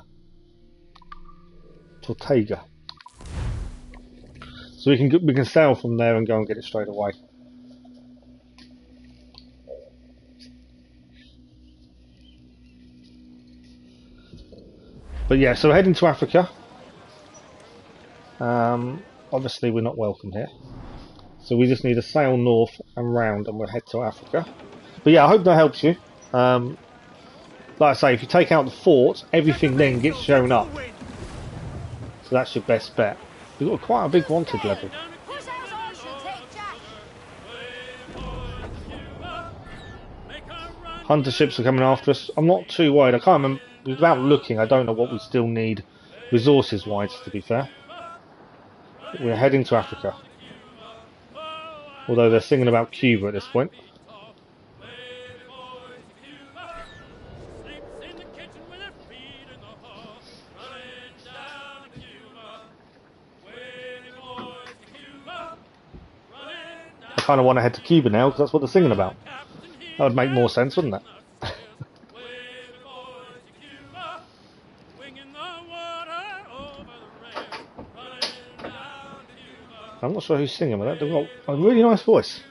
Tortega. So we can sail from there and go and get it straight away. But yeah, so we're heading to Africa. Obviously we're not welcome here. So we just need to sail north and round and we'll head to Africa. But yeah, I hope that helps you. Like I say, if you take out the fort, everything then gets shown up. So that's your best bet. We've got quite a big wanted level. Hunter ships are coming after us. I'm not too worried. I can't remember. Without looking, I don't know what we still need resources wise, to be fair. We're heading to Africa. Although they're singing about Cuba at this point. I kind of want to head to Cuba now because that's what they're singing about. That would make more sense, wouldn't it? I'm not sure who's singing with that. They've got a really nice voice.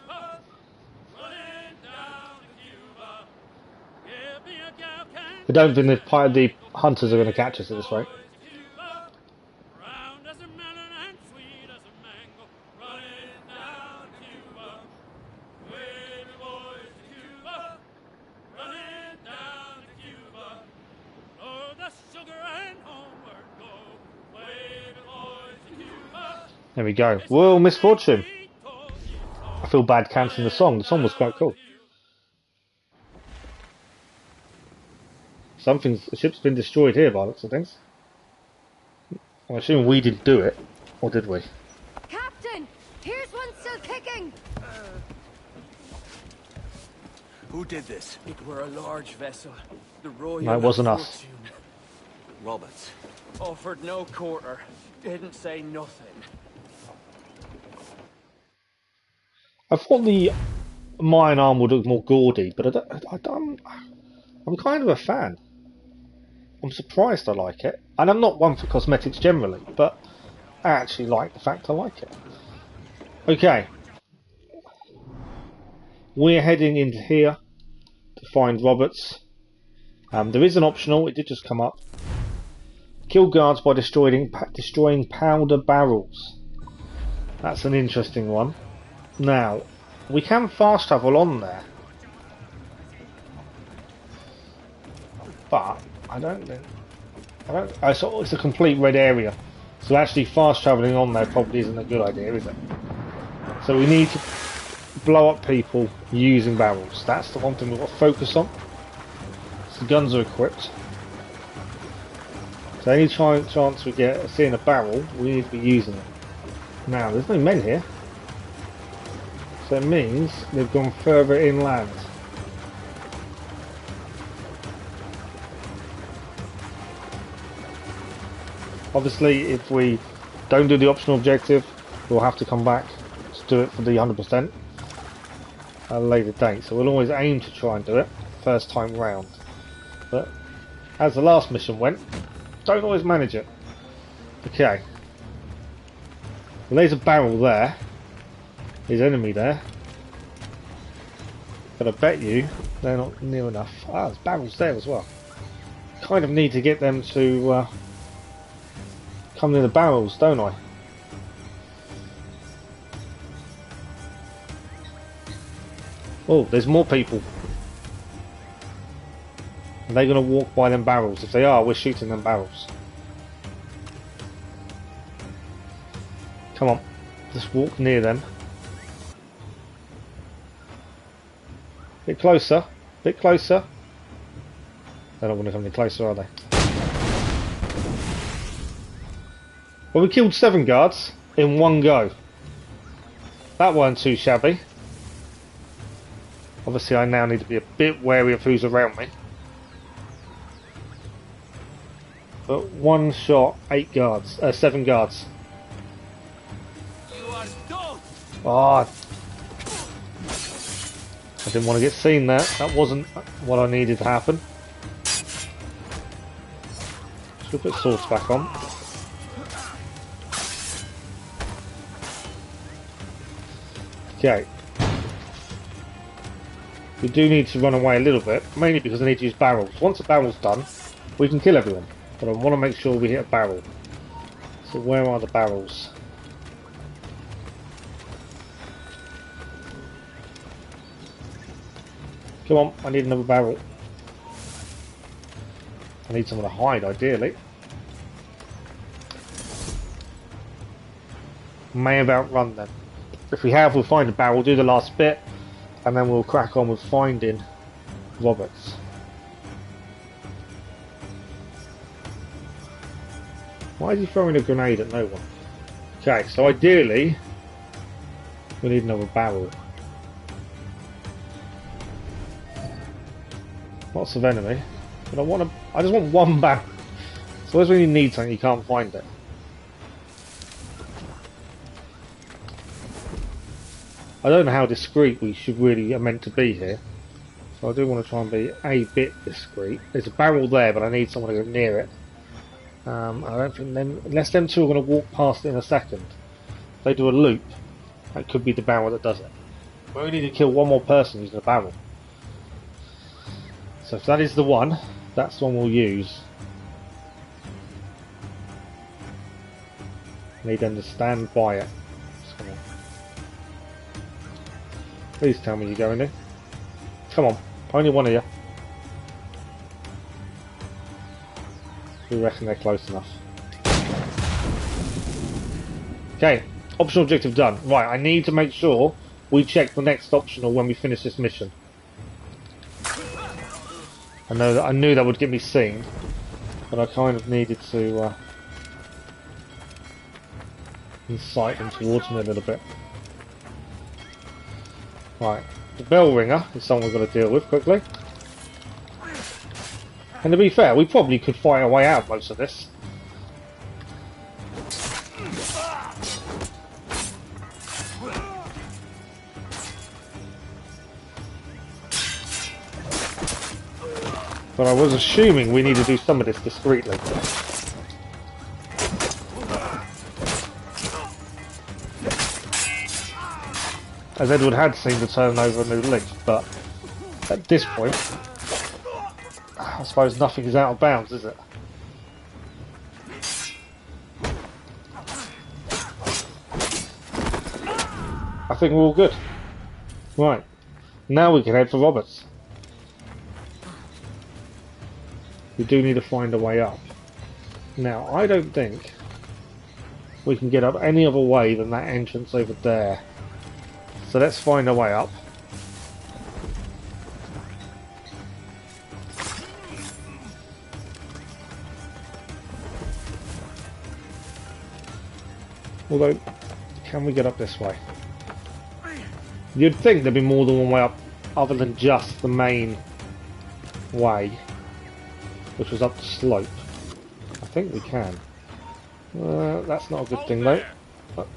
I don't think the hunters are going to catch us at this rate. There we go. Royal misfortune. I feel bad cancelling the song. The song was quite cool. A ship's been destroyed here by looks of things. I'm assuming we didn't do it, or did we? Captain, here's one still kicking. Who did this? It were a large vessel. The Royal No, it wasn't us. Fortune. Roberts. Offered no quarter. Didn't say nothing. I thought the Mayan arm would look more gaudy, but I'm kind of a fan. I'm surprised I like it. And I'm not one for cosmetics generally, but I actually like the fact I like it. Okay. We're heading into here to find Roberts. There is an optional, it did just come up. Kill guards by destroying powder barrels. That's an interesting one. Now, we can fast travel on there, but I don't. It's a complete red area, so actually fast travelling on there probably isn't a good idea, is it? So we need to blow up people using barrels. That's the one thing we've got to focus on. So the guns are equipped. So any chance we get of seeing a barrel, we need to be using it. Now, there's no men here. So it means they've gone further inland. Obviously, if we don't do the optional objective, we'll have to come back to do it for the 100% at a later date. So we'll always aim to try and do it first time round. But as the last mission went, don't always manage it. Okay. Well, there's a barrel there. There's enemy there. But I bet you they're not near enough. Ah, there's barrels there as well. Kind of need to get them to come near the barrels, don't I? Oh, there's more people. Are they going to walk by them barrels? If they are, we're shooting them barrels. Come on, just walk near them. Bit closer, bit closer. They're not going to come any closer, are they? Well, we killed 7 guards in one go. That weren't too shabby. Obviously, I now need to be a bit wary of who's around me. But one shot, 7 guards. Oh, I didn't want to get seen there. That wasn't what I needed to happen. Should put swords back on. Okay. We do need to run away a little bit, mainly because I need to use barrels. Once a barrel's done, we can kill everyone. But I want to make sure we hit a barrel. So where are the barrels? Come on, I need another barrel. I need someone to hide, ideally. May have outrun them. If we have, we'll find a barrel, do the last bit, and then we'll crack on with finding Roberts. Why is he throwing a grenade at no one? Okay, so ideally, we need another barrel. Lots of enemy, but I just want one barrel. So always when you need something, you can't find it. I don't know how discreet we should really are meant to be here, so I do want to try and be a bit discreet. There's a barrel there, but I need someone to go near it. I don't think unless them two are going to walk past it in a second. If they do a loop, that could be the barrel that does it. We only need to kill one more person using a barrel. So if that is the one, that's the one we'll use. Need them to stand by it. Please tell me you're going there. Come on, only one of you. We reckon they're close enough. Okay, optional objective done. Right, I need to make sure we check the next optional when we finish this mission. I knew that would get me seen, but I kind of needed to incite them towards me a little bit. Right, the bell ringer is someone we've got to deal with quickly. And to be fair, we probably could fight our way out of most of this. But I was assuming we need to do some of this discreetly. As Edward had seemed to turn over a new leaf, but at this point, I suppose nothing is out of bounds, is it? I think we're all good. Right, now we can head for Roberts. we do need to find a way up. Now, I don't think we can get up any other way than that entrance over there. So let's find a way up. Although, can we get up this way? You'd think there'd be more than one way up other than just the main way, which was up the slope. I think we can. That's not a good thing though.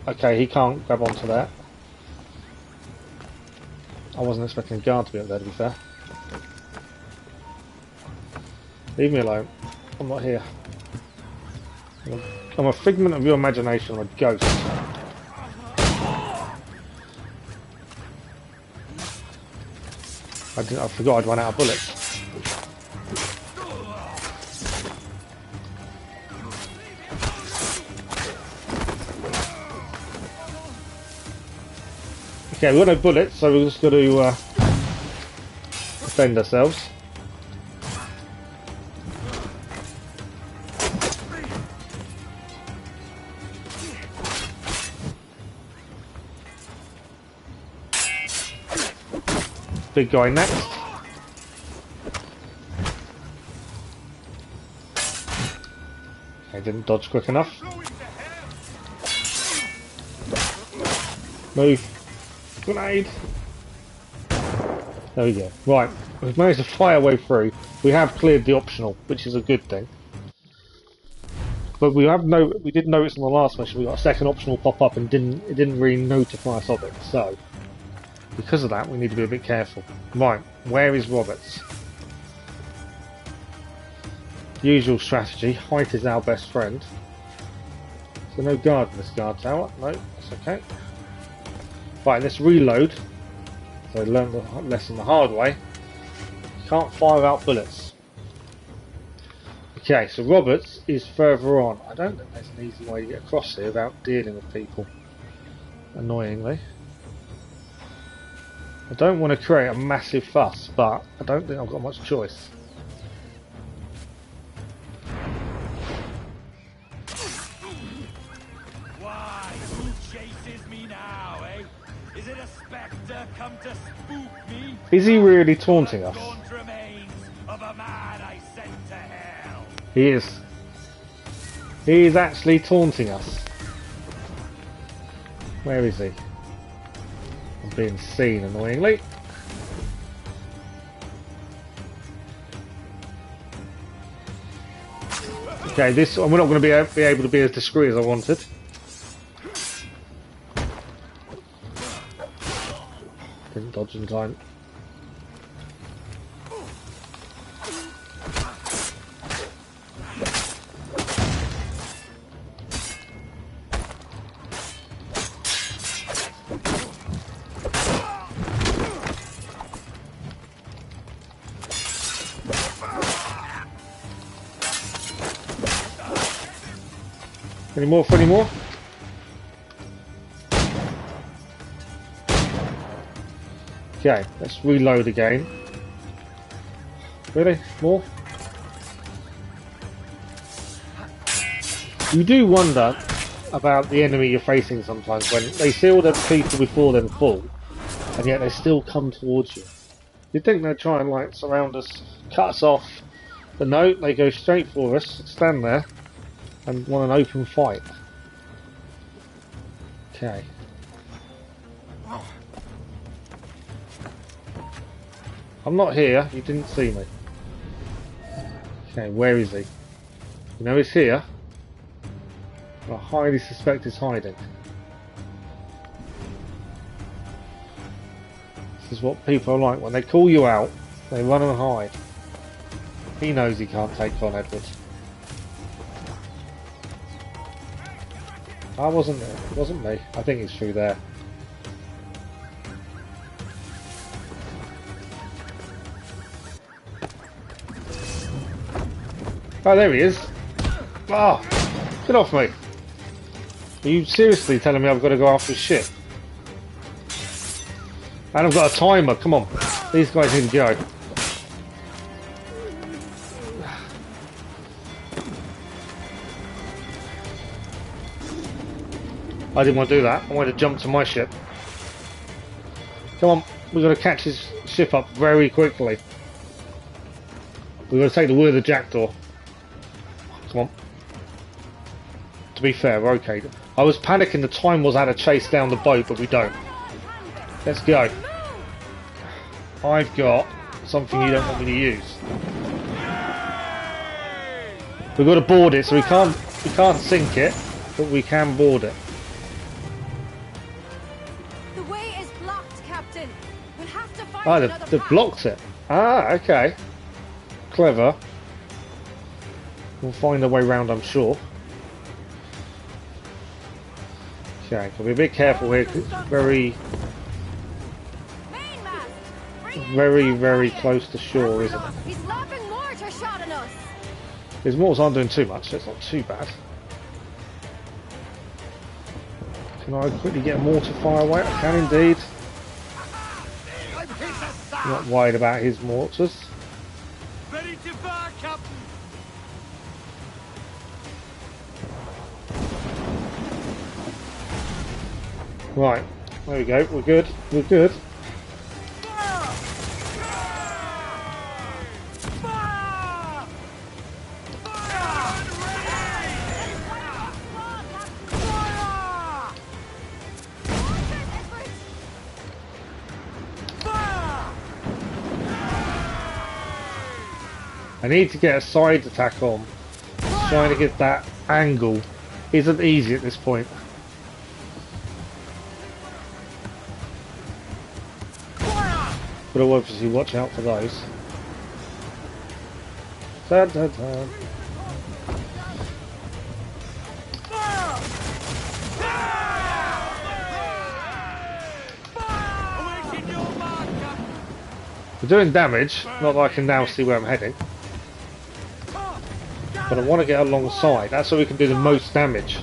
Okay, he can't grab onto that. I wasn't expecting a guard to be up there, to be fair. Leave me alone. I'm not here. I'm a figment of your imagination. I'm a ghost. I forgot I'd run out of bullets. Okay, we've got no bullets, so we're just got to defend ourselves. Big guy next. I didn't dodge quick enough. Move. Grenade. There we go. Right, we've managed to fire our way through. We have cleared the optional, which is a good thing. But we did notice in the last mission we got a second optional pop up and it didn't really notify us of it. So because of that, we need to be a bit careful. Right, where is Roberts? Usual strategy. Height is our best friend. So no guard in this guard tower. No, that's okay. Right, let's reload. So learn the lesson the hard way. Can't fire out bullets. Okay, so Roberts is further on. I don't think there's an easy way to get across here without dealing with people. Annoyingly. I don't want to create a massive fuss, but I don't think I've got much choice. Why? Who chases me now, eh? Is it a spectre come to spook me? Is he really taunting us? Gaunt remains of a man I sent to hell. He is. He is actually taunting us. Where is he? I'm being seen, annoyingly. Okay, we're not going to be able to be as discreet as I wanted. Didn't dodge in time. Any more for any more? Okay, let's reload again. Really? More? You do wonder about the enemy you're facing sometimes when they see all the people before them fall, and yet they still come towards you. You'd think they'd try and like surround us, cut us off, but no, they go straight for us, stand there, and want an open fight. Okay. I'm not here, you didn't see me. Okay, where is he? You know he's here. I highly suspect he's hiding. This is what people are like. When they call you out, they run and hide. He knows he can't take on Edward. I wasn't there. It wasn't me. I think he's through there. Oh, there he is. Ah, oh, get off me. Are you seriously telling me I've got to go after his ship? And I've got a timer. Come on. These guys need to go. I didn't want to do that. I wanted to jump to my ship. Come on, we've got to catch his ship up very quickly. We've got to take the wood of the jackdaw. Come on. To be fair, we're okay. I was panicking the time was out to chase down the boat, but we don't. Let's go. I've got something you don't want me to use. We've got to board it, so we can't sink it, but we can board it. The way is blocked, Captain. We'll have to find another they've path. blocked it. Ah, okay. Clever. We'll find a way round, I'm sure. Okay, can be a bit careful here. 'Cause it's very close to shore, isn't it? He's lobbing mortar shot at us. His mortars aren't doing too much, so it's not too bad. Can I quickly get a mortar fire away? I can indeed. Not worried about his mortars. Ready to fire, Captain. Right, there we go. We're good. We're good. I need to get a side attack on. Trying to get that angle isn't easy at this point. But I'll obviously watch out for those. Dun, dun, dun. We're doing damage, not that I can now see where I'm heading. But I want to get alongside. That's so we can do the most damage.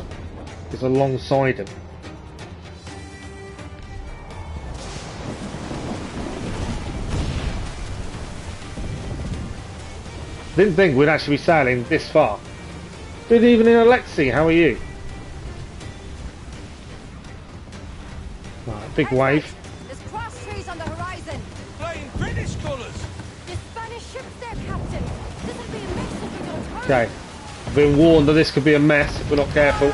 Is alongside him. Didn't think we'd actually be sailing this far. Good evening, Alexi. How are you? Right, big wave. There's cross trees on the horizon. Flying British colours. The Spanish ships there, Captain. This'll be a mess if we don't hurry. Okay. I've been warned that this could be a mess if we're not careful.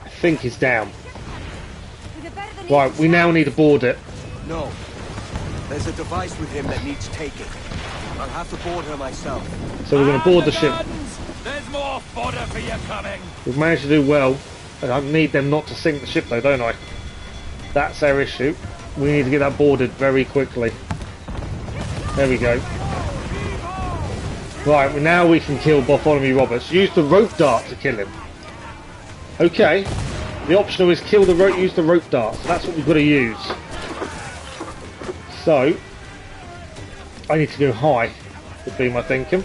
I think he's down. Right, we now need to board it. No. There's a device with him that needs taking. I'll have to board her myself. So we're going to board the ship. There's more fodder for you coming. We've managed to do well. I need them not to sink the ship though, don't I? That's our issue. We need to get that boarded very quickly. There we go. Right, well now we can kill Bartholomew Roberts. Use the rope dart to kill him. Okay. The optional is kill the rope, use the rope dart. So that's what we've got to use. So, I need to go high, would be my thinking.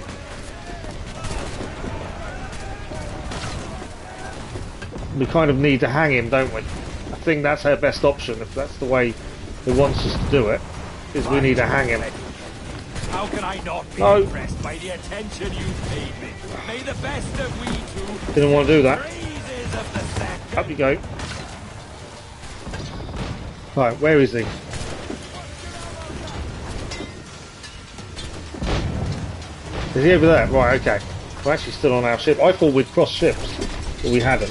We kind of need to hang him, don't we? I think that's our best option, if that's the way he wants us to do it, is we need to hang him. How can I not be impressed by the attention you've paid me? May the best of we two Didn't want to do that. praises of the second. Up you go. Right, where is he? Is he over there? Right, okay. We're actually still on our ship. I thought we'd crossed ships, but we hadn't.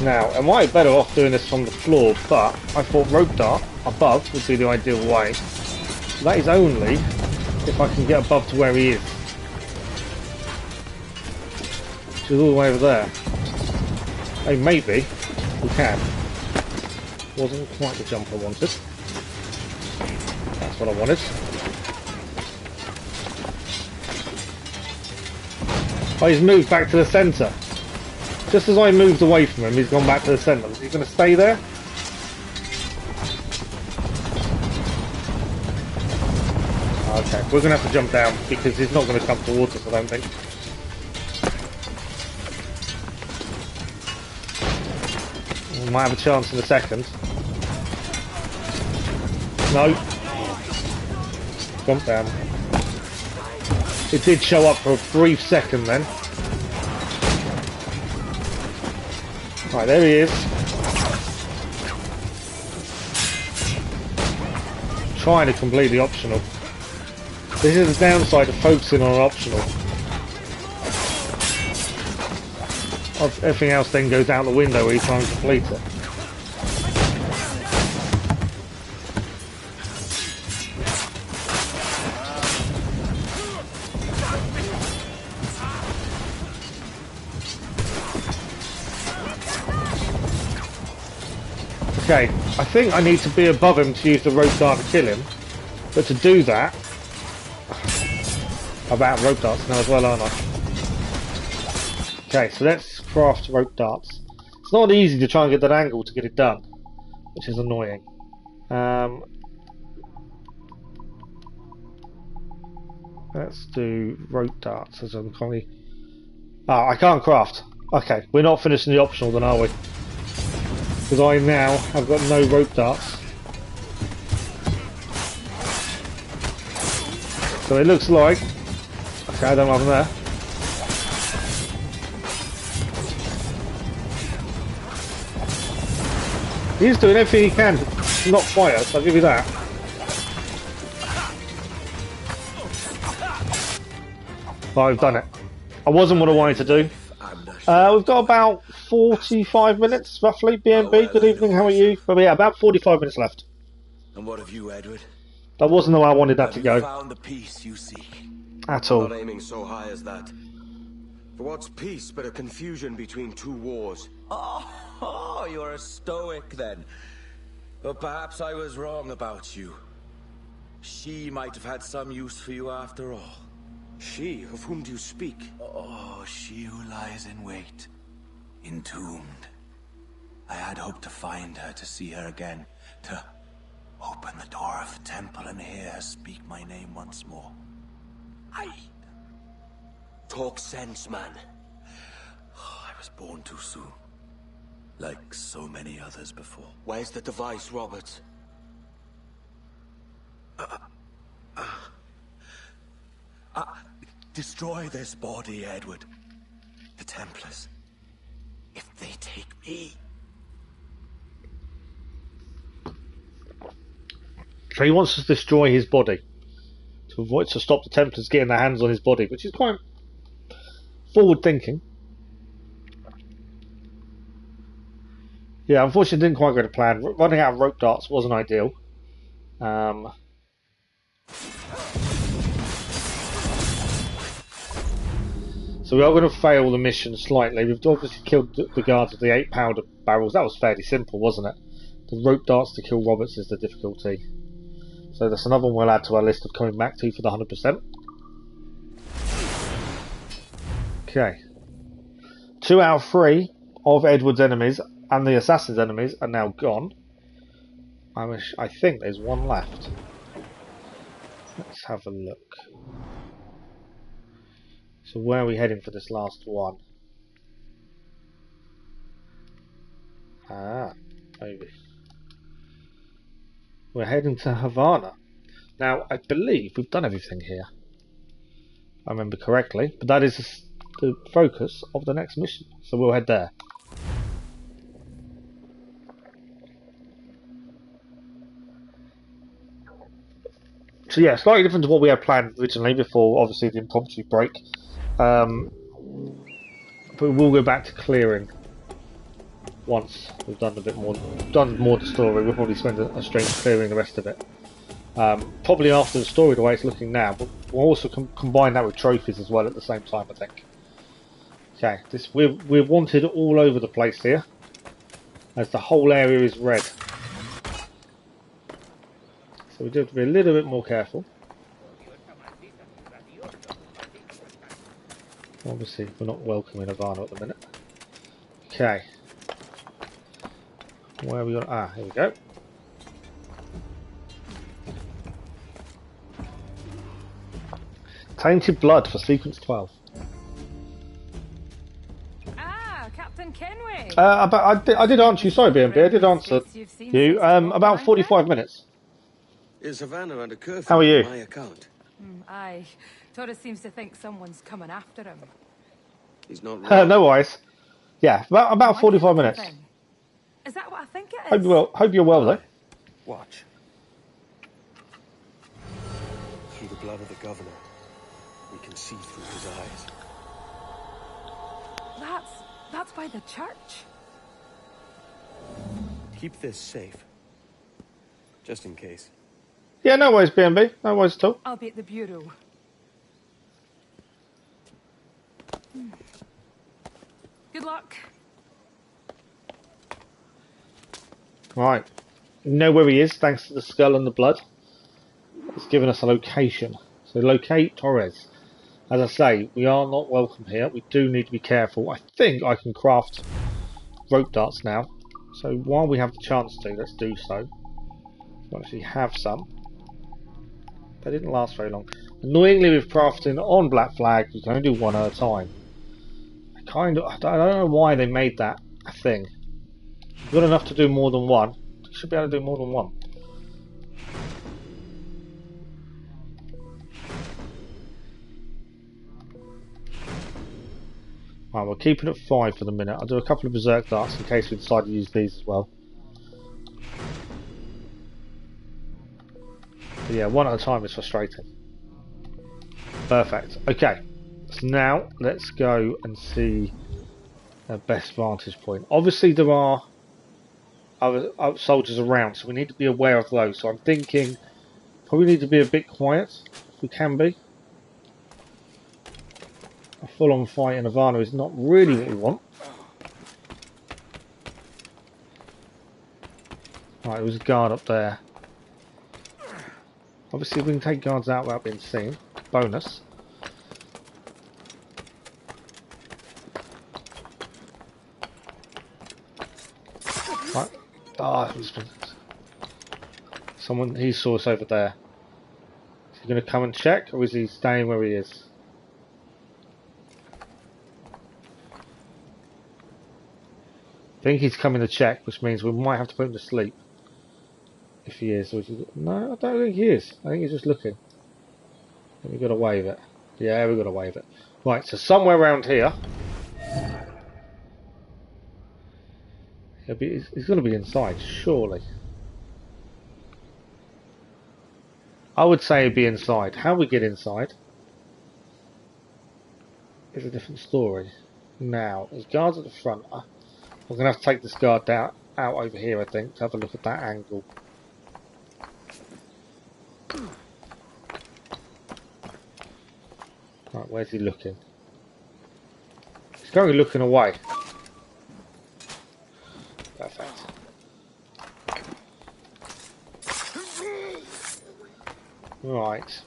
Now, am I better off doing this from the floor? But I thought rope dart above would be the ideal way. That is only if I can get above to where he is. Which is all the way over there. Hey, maybe we can. Wasn't quite the jump I wanted. That's what I wanted. Oh, he's moved back to the centre. Just as I moved away from him, he's gone back to the centre. Is he going to stay there? Okay, we're going to have to jump down because he's not going to come towards us, I don't think. We might have a chance in a second. No. Jump down. It did show up for a brief second then. Right, there he is. Trying to complete the optional. This is the downside of focusing on an optional. Everything else then goes out the window when you try and complete it. Okay, I think I need to be above him to use the rope dart to kill him. But to do that... I'm out of rope darts now as well, aren't I? Okay, so let's craft rope darts. It's not easy to try and get that angle to get it done, which is annoying. Let's do rope darts as I'm currently... Ah, I can't craft. Okay, we're not finishing the optional then, are we? Because I now have got no rope darts. So it looks like... Okay, I don't have them there. He's doing everything he can to not fire us, I'll give you that. But I've done it. I wasn't what I wanted to do. We've got about 45 minutes, roughly, BNB. Good evening, how are you? But yeah, about 45 minutes left. And what of you, Edward? That wasn't the way I wanted that to go. Have you found the peace you seek? At all. Not aiming so high as that. For what's peace but a confusion between two wars? Oh, you're a stoic then. But perhaps I was wrong about you. She might have had some use for you after all. She? Of whom do you speak? Oh, she who lies in wait, entombed. I had hoped to find her, to see her again, to open the door of the temple and hear her speak my name once more. Talk sense, man. Oh, I was born too soon. Like so many others before. Where's the device, Robert? Destroy this body, Edward. The Templars. If they take me... So he wants to destroy his body. To stop the Templars getting their hands on his body, which is quite forward thinking. Yeah, unfortunately it didn't quite go to plan. Running out of rope darts wasn't ideal. So we are going to fail the mission slightly. We've obviously killed the guards with the 8 powder barrels. That was fairly simple, wasn't it? The rope darts to kill Roberts is the difficulty. So that's another one we'll add to our list of coming back to for the 100%. Okay. 2 out of 3 of Edward's enemies and the assassin's enemies are now gone. I think there's one left. Let's have a look. So where are we heading for this last one? Ah, maybe. We're heading to Havana. Now, I believe we've done everything here. I remember correctly, but that is the focus of the next mission. So we'll head there. So yeah, slightly different to what we had planned originally before, obviously, the impromptu break. But we'll go back to clearing once we've done a bit more, done more of the story. We'll probably spend a string clearing the rest of it. Probably after the story, the way it's looking now, but we'll also combine that with trophies as well at the same time, I think. Okay, we're wanted all over the place here, as the whole area is red. So we do have to be a little bit more careful. Obviously, we're not welcome in Havana at the minute. Okay. Where are we going? Ah, here we go. Tainted blood for sequence 12. Ah, Captain Kenway. I did answer you. Sorry, BNB. I did answer you. About 45 minutes. Is Havana under curfew How are you? on my account? Aye. Torres seems to think someone's coming after him. He's not wrong. No worries. Yeah, about 45 minutes. Is that what I think it Hope is? you well. Hope you're well, though. Watch. Through the blood of the governor, we can see through his eyes. That's by the church. Keep this safe. Just in case. Yeah, no worries, BNB. No worries at all. I'll be at the bureau. Good luck. Right. We know where he is, thanks to the skull and the blood. It's given us a location. So locate Torres. As I say, we are not welcome here. We do need to be careful. I think I can craft rope darts now. So while we have the chance to, let's do so. We actually have some. They didn't last very long. Annoyingly, with crafting on Black Flag, you can only do one at a time. I don't know why they made that a thing. You've got enough to do more than one. You should be able to do more than one. Right, we'll keep it at 5 for the minute. I'll do a couple of berserk darts in case we decide to use these as well. But yeah, one at a time is frustrating. Perfect. Okay. So now let's go and see the best vantage point. Obviously there are other soldiers around, so we need to be aware of those. So I'm thinking probably need to be a bit quiet if we can be. A full-on fight in Havana is not really what we want. Right, there was a guard up there. Obviously we can take guards out without being seen. Bonus. Right. Ah, someone, he saw us over there. Is he going to come and check, or is he staying where he is? I think he's coming to check, which means we might have to put him to sleep. If he is. Or no, I don't think he is. I think he's just looking. We've got to wave it. Yeah, we've got to wave it. Right, so somewhere around here. He's going to be inside, surely. I would say he'd be inside. How we get inside is a different story. Now, there's guards at the front. I'm going to have to take this guard out over here, I think, to have a look at that angle. Right, where's he looking? He's currently looking away. Perfect. Right.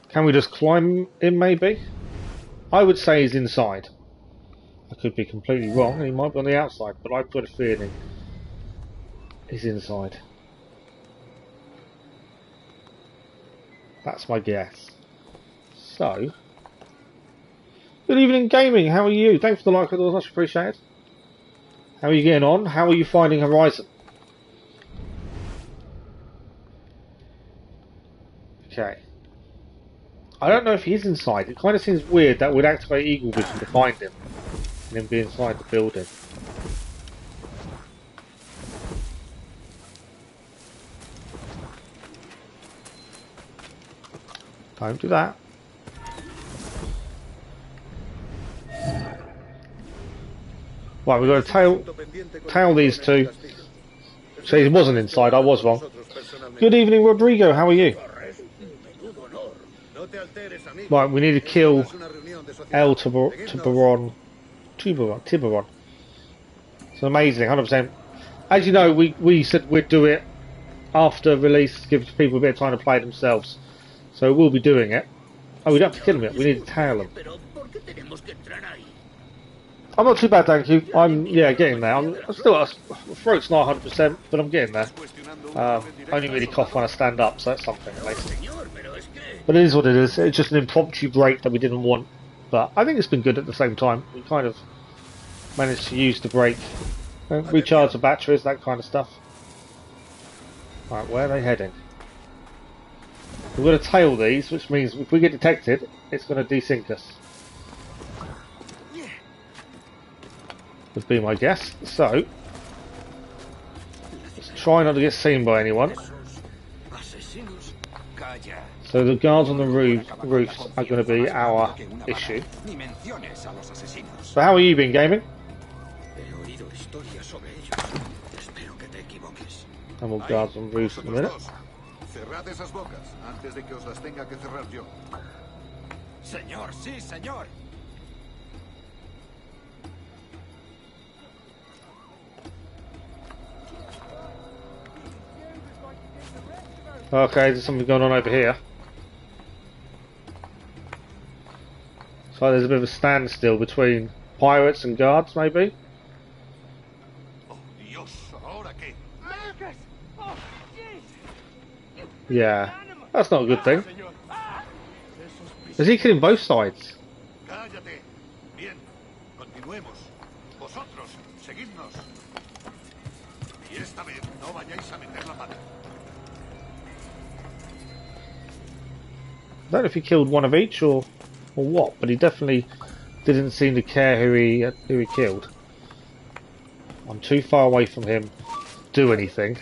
Can we just climb in, maybe? I would say he's inside. I could be completely wrong, he might be on the outside, but I've got a feeling he's inside. That's my guess. So, good evening, gaming. How are you? Thanks for the like, it was much appreciated. How are you getting on? How are you finding Horizon? Okay. I don't know if he's inside. It kind of seems weird that we'd activate Eagle Vision to find him and then be inside the building. Don't do that. Right, we've got to tail these two. So he wasn't inside, I was wrong. Good evening, Rodrigo, how are you? Right, we need to kill El Tiburon. It's amazing, 100%. As you know, we said we'd do it after release, give people a bit of time to play it themselves. So we'll be doing it. Oh, we don't have to kill him yet, we need to tail him. I'm not too bad, thank you. I'm, getting there. I'm still, my throat's not 100%, but I'm getting there. Only really cough when I stand up, so that's something at least. But it is what it is. It's just an impromptu break that we didn't want. But I think it's been good at the same time. We kind of managed to use the break, recharge the batteries, that kind of stuff. Right, where are they heading? We're going to tail these, which means if we get detected, it's going to desync us. Would be my guess. So, let's try not to get seen by anyone. So the guards on the roofs are going to be our issue. So how are you been gaming? And more guards on roofs in a minute. Cerrad esas bocas antes de que os las tenga que cerrar yo. Señor, sí, señor. Okay, there's something going on over here. So there's a bit of a standstill between pirates and guards, maybe? Yeah, that's not a good thing. Is he killing both sides? Cállate. Bien. Continuemos. Vosotros, seguidnos. Y esta vez no vayáis a meter la pata. I don't know if he killed one of each or what, but he definitely didn't seem to care who he killed. I'm too far away from him to do anything,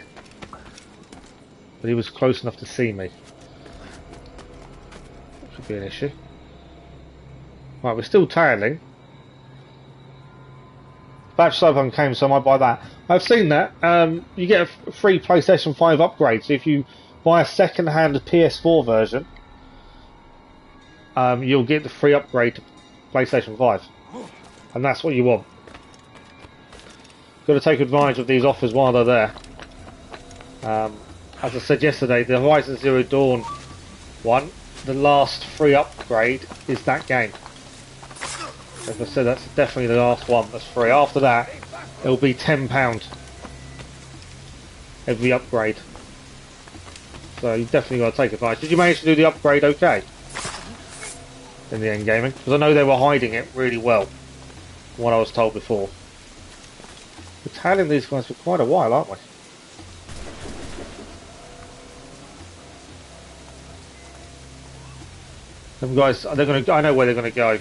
but he was close enough to see me. Should be an issue. Right, we're still tailing. Batch Cyberpunk came, so I might buy that. I've seen that. You get a free PlayStation 5 upgrade, so if you buy a second-hand PS4 version, you'll get the free upgrade to PlayStation 5. And that's what you want. Got to take advantage of these offers while they're there. As I said yesterday, the Horizon Zero Dawn one, the last free upgrade is that game. As I said, that's definitely the last one that's free. After that, it'll be £10 every upgrade. So you definitely got to take advantage. Did you manage to do the upgrade okay in the end gaming? Because I know they were hiding it really well, from what I was told before. We're tailing these guys for quite a while, aren't we? Them guys, they're going to. I know where they're going to go.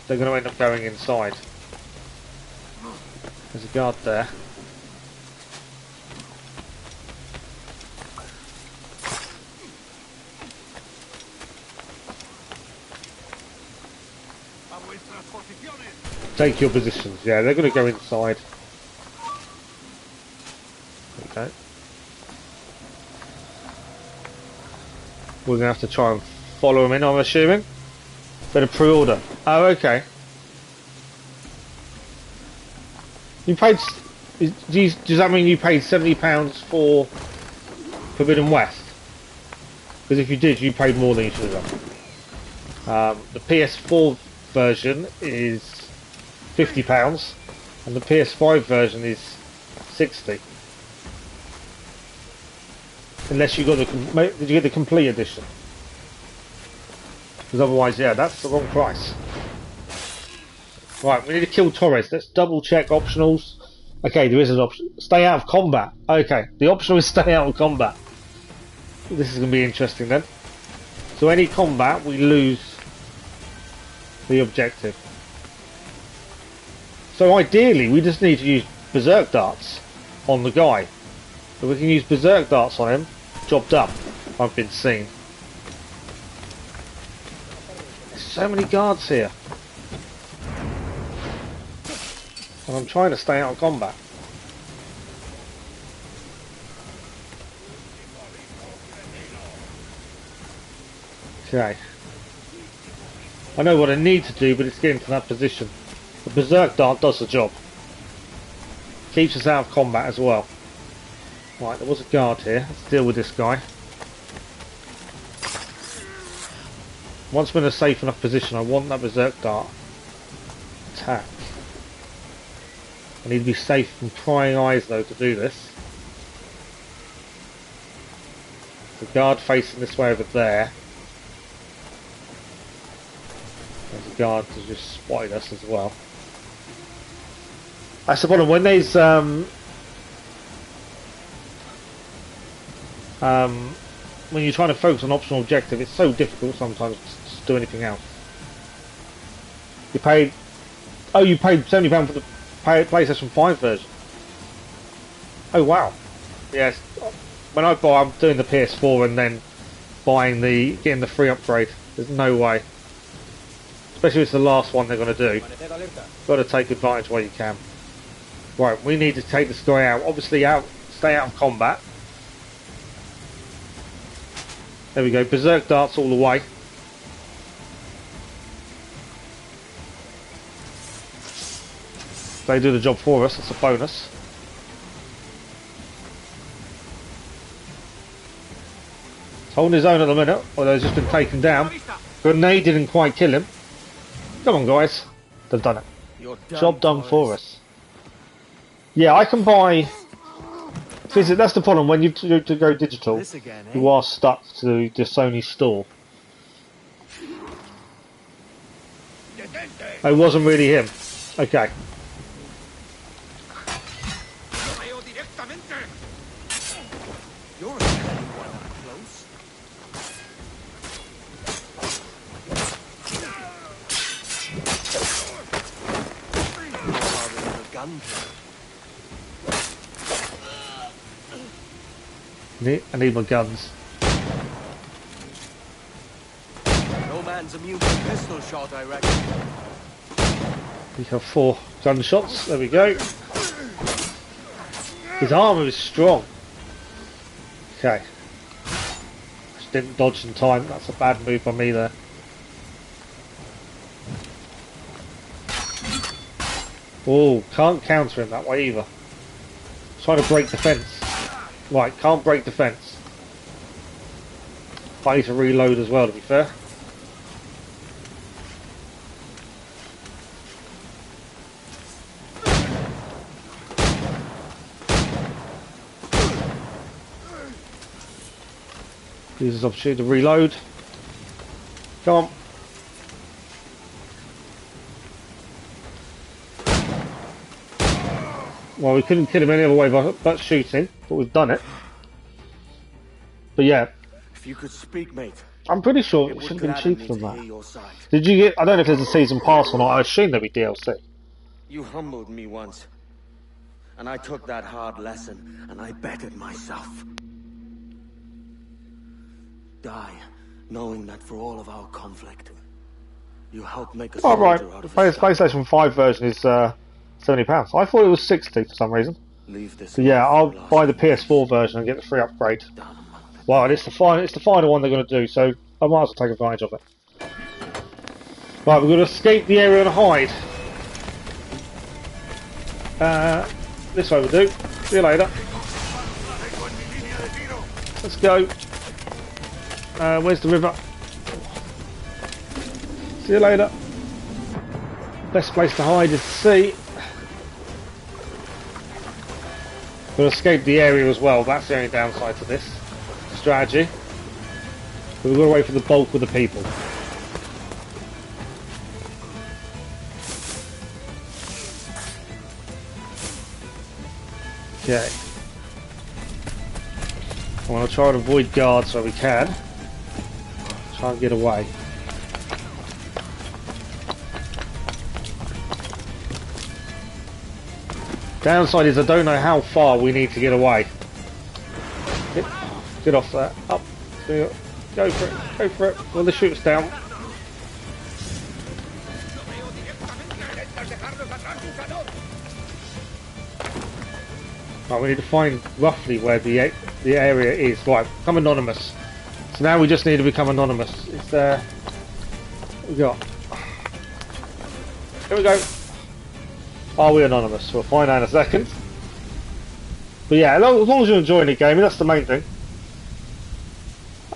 They're going to end up going inside. There's a guard there. Take your positions. Yeah, they're going to go inside. Okay. We're going to have to try and follow them in, I'm assuming. Better pre-order. Oh, okay. You paid... Does that mean you paid £70 for Forbidden West? Because if you did, you paid more than you should have done. The PS4 version is £50 and the PS5 version is £60. Unless you got the... Did you get the complete edition? Because otherwise, yeah, that's the wrong price. Right, we need to kill Torres. Let's double check optionals. Okay, there is an option. Stay out of combat. Okay, the optional is stay out of combat. This is going to be interesting then. So any combat, we lose the objective. So ideally, we just need to use berserk darts on the guy. If we can use berserk darts on him, job done. I've been seen. There's so many guards here. And I'm trying to stay out of combat. Okay. I know what I need to do, but it's getting to that position. The berserk dart does the job. Keeps us out of combat as well. Right, there was a guard here. Let's deal with this guy. Once we're in a safe enough position, I want that berserk dart. Attack. I need to be safe from prying eyes though to do this. The guard facing this way over there. There's a guard who's just spotted us as well. That's the problem, when there's when you're trying to focus on optional objective, it's so difficult sometimes to do anything else. You paid £70 for the PlayStation 5 version. Oh wow. Yes. When I buy, I'm doing the PS4 and then getting the free upgrade. There's no way. Especially if it's the last one they're going to do. Got to take advantage while you can. Right, we need to take this guy out. Obviously, stay out of combat. There we go. Berserk darts all the way. They do the job for us. That's a bonus. He's holding his own at the minute, although he's just been taken down. Grenade didn't quite kill him. Come on, guys. They've done it. Job done for us. Yeah, I can buy... That's the problem. When you do to go digital, you are stuck to the Sony store. It wasn't really him. Okay. I need my guns. No man's immune to pistol shot, I reckon. We have 4 gunshots. There we go. His armour is strong. Okay. Just didn't dodge in time. That's a bad move by me there. Oh, can't counter him that way either. Trying to break the fence. Right, can't break the fence. I need to reload as well, to be fair. Use this opportunity to reload. Come on. Well, we couldn't kill him any other way but shooting, but we've done it. But yeah. If you could speak, mate. I'm pretty sure it should have been cheaper than that. Did you get... I don't know if there's a season pass or not. I assume there'd be DLC. You humbled me once. And I took that hard lesson, and I bettered myself. Die, knowing that for all of our conflict, you helped make us... Oh, right. The PlayStation 5 version is... £70. I thought it was 60 for some reason. So yeah, I'll buy the PS4 version and get the free upgrade. Well, it's the final one they're going to do, so I might as well take advantage of it. Right, we're going to escape the area and hide. This way we'll do. See you later. Let's go. Where's the river? See you later. Best place to hide is the sea. We'll escape the area as well. That's the only downside to this strategy. But we've got to wait for the bulk of the people. Okay. I want to try and avoid guards where we can. Try and get away. Downside is I don't know how far we need to get away. Get off there. Up. Go for it. Go for it. Well, the shoot's down. Right, we need to find roughly where the area is. Right, become anonymous. So now we just need to become anonymous. It's there. What we got? Here we go. Are we anonymous? We'll find out in a second. But yeah, as long as you're enjoying the game, that's the main thing.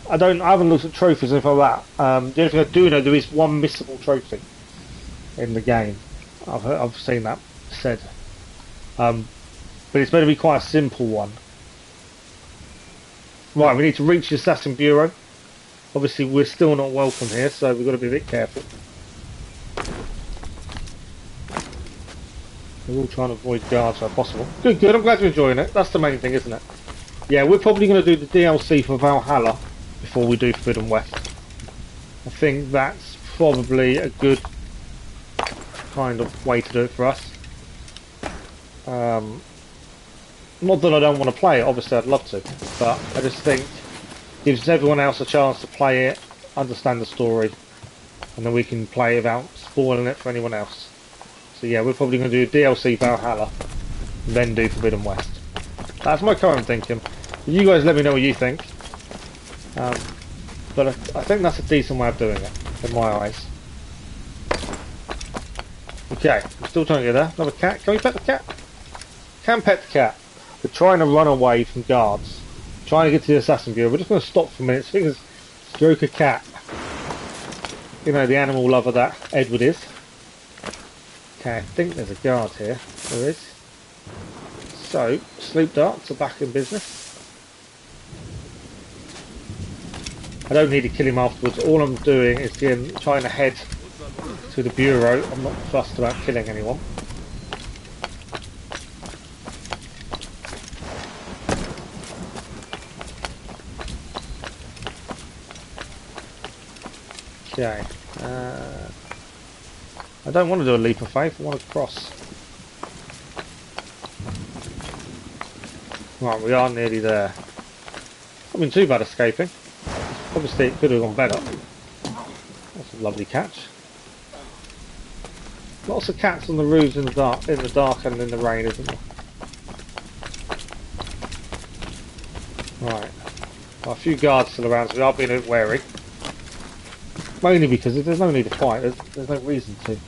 I haven't looked at trophies or anything like that. The only thing I do know, there is one missable trophy in the game. I've seen that said. But it's going to be quite a simple one. Right, we need to reach the Assassin Bureau. Obviously, we're still not welcome here, so we've got to be a bit careful. We're all trying to avoid guards where possible. Good, good. I'm glad you're enjoying it. That's the main thing, isn't it? yeah, we're probably going to do the DLC for Valhalla before we do Forbidden West. I think that's probably a good kind of way to do it for us. Not that I don't want to play it, obviously I'd love to, but I just think it gives everyone else a chance to play it, understand the story, and then we can play without spoiling it for anyone else. So yeah, we're probably going to do DLC Valhalla, then do Forbidden West. That's my current thinking. You guys let me know what you think. But I think that's a decent way of doing it, in my eyes. Okay, I'm still trying to get there. Another cat. Can we pet the cat? Can pet the cat. We're trying to run away from guards. Trying to get to the assassin bureau. We're just going to stop for a minute. So we can stroke a cat. You know, the animal lover that Edward is. Okay, I think there's a guard here. There is. So, sleep darts are back in business. I don't need to kill him afterwards. All I'm doing is trying to head to the bureau. I'm not fussed about killing anyone. Okay. I don't want to do a leap of faith. I want to cross. Right, we are nearly there. Not been too bad escaping. Obviously, it could have gone better. That's a lovely catch. Lots of cats on the roofs in the dark and in the rain, isn't there? Right. Well, a few guards still around, so we are being a bit wary. Mainly because there's no need to fight. There's no reason to.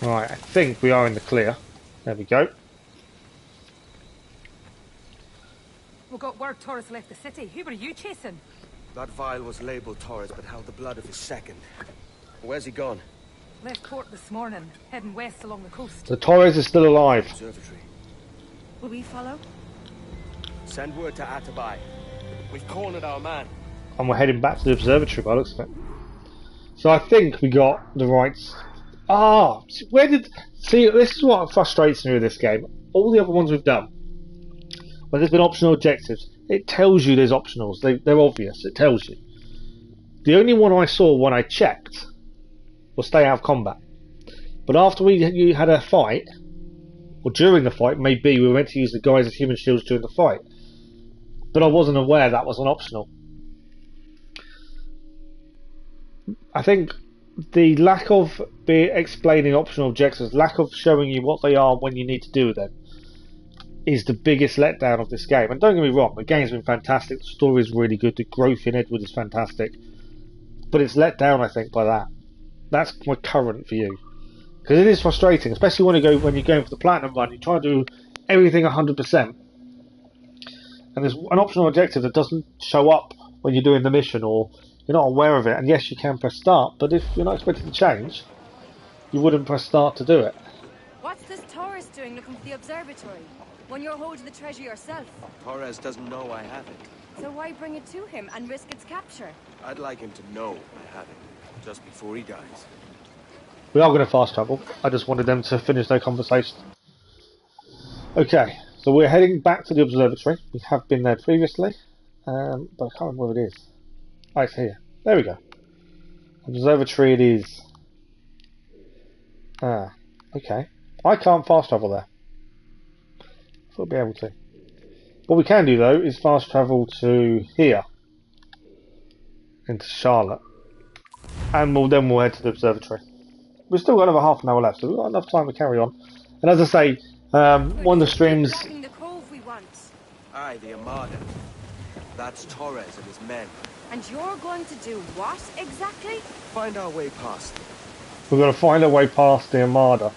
Right, I think we are in the clear. There we go. We got word Torres left the city. Who were you chasing? That vial was labelled Torres, but held the blood of his second. Where's he gone? Left port this morning, heading west along the coast. The Torres is still alive. Observatory. Will we follow? Send word to Atabai. We've cornered our man. And we're heading back to the observatory by the looks of it. So I think we got the rights. See, this is what frustrates me with this game. All the other ones we've done, where there's been optional objectives, it tells you there's optionals. They're obvious. It tells you. The only one I saw when I checked was stay out of combat. But after you had a fight, or during the fight, maybe we were meant to use the guys as human shields during the fight. But I wasn't aware that was an optional. I think the lack of explaining optional objectives, lack of showing you what they are when you need to do them, is the biggest letdown of this game. And don't get me wrong, the game's been fantastic, the story is really good, the growth in Edward is fantastic, but it's let down, I think, by that. That's my current view. Because it is frustrating, especially when you're going for the platinum run, you try to do everything 100%, and there's an optional objective that doesn't show up when you're doing the mission, or you're not aware of it. And yes, you can press start, but if you're not expected to change, you wouldn't press start to do it. What's this Torres doing looking for the observatory? When you're holding the treasure yourself? Torres doesn't know I have it. So why bring it to him and risk its capture? I'd like him to know I have it, just before he dies. We are going to fast travel. I just wanted them to finish their conversation. Okay, so we're heading back to the observatory. We have been there previously, but I can't remember where it is. Oh, it's here. There we go. Observatory it is. Okay. I can't fast travel there. We'll be able to. What we can do though is fast travel to here, into Charlotte, and then we'll head to the observatory. We've still got another half an hour left, so we've got enough time to carry on. And as I say, one of the streams. The cove we want. Aye, the Armada. That's Torres and his men. And you're going to do what exactly? Find our way past them. We're going to find our way past the Armada.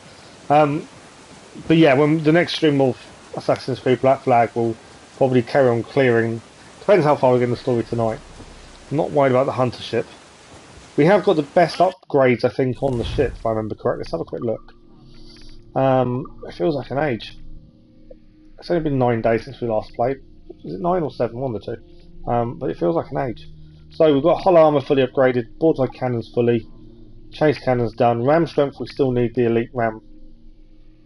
But yeah, when the next stream of Assassin's Creed Black Flag will probably carry on clearing. Depends how far we get in the story tonight. I'm not worried about the hunter ship. We have got the best upgrades, I think, on the ship, if I remember correctly. Let's have a quick look. It feels like an age. It's only been 9 days since we last played. Is it 9 or 7? One of the two. But it feels like an age. So we've got hull armour fully upgraded, broadside cannons fully, chase cannons done, ram strength we still need the elite ram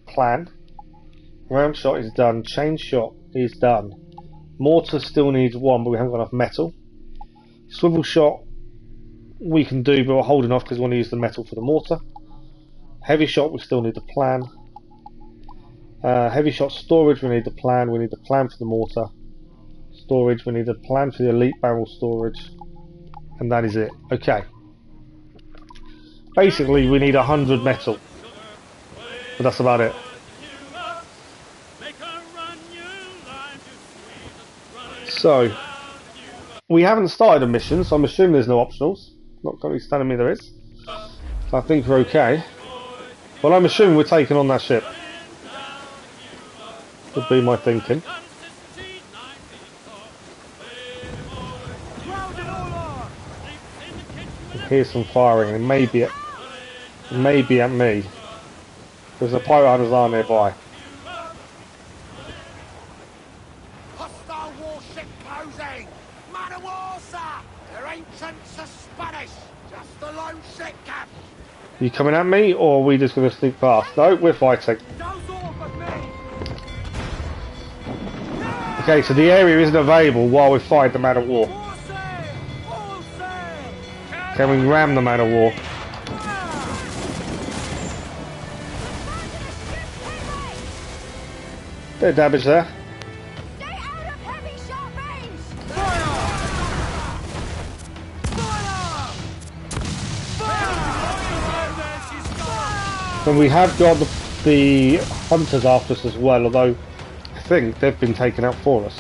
plan. Ram shot is done, chain shot is done. Mortar still needs one but we haven't got enough metal. Swivel shot we can do but we're holding off because we want to use the metal for the mortar. Heavy shot we still need the plan. Heavy shot storage we need the plan for the mortar. Storage we need a plan for the elite barrel storage. And that is it. Okay. Basically we need 100 metal. But that's about it. So we haven't started a mission, so I'm assuming there's no optionals. Not currently telling me there is. So I think we're okay. Well, I'm assuming we're taking on that ship. Would be my thinking. Here's some firing, and it may be at me. Because the pirate hunters are nearby. Hostile warship closing! Man of war, sir! Their ancients are Spanish! Just a lone ship, Cap! You coming at me, or are we just going to sneak past? No, we're fighting. Okay, so the area isn't available while we fight the man of war. Can we ram the man of war? Bit of damage there. And we have got the hunters after us as well, although I think they've been taken out for us.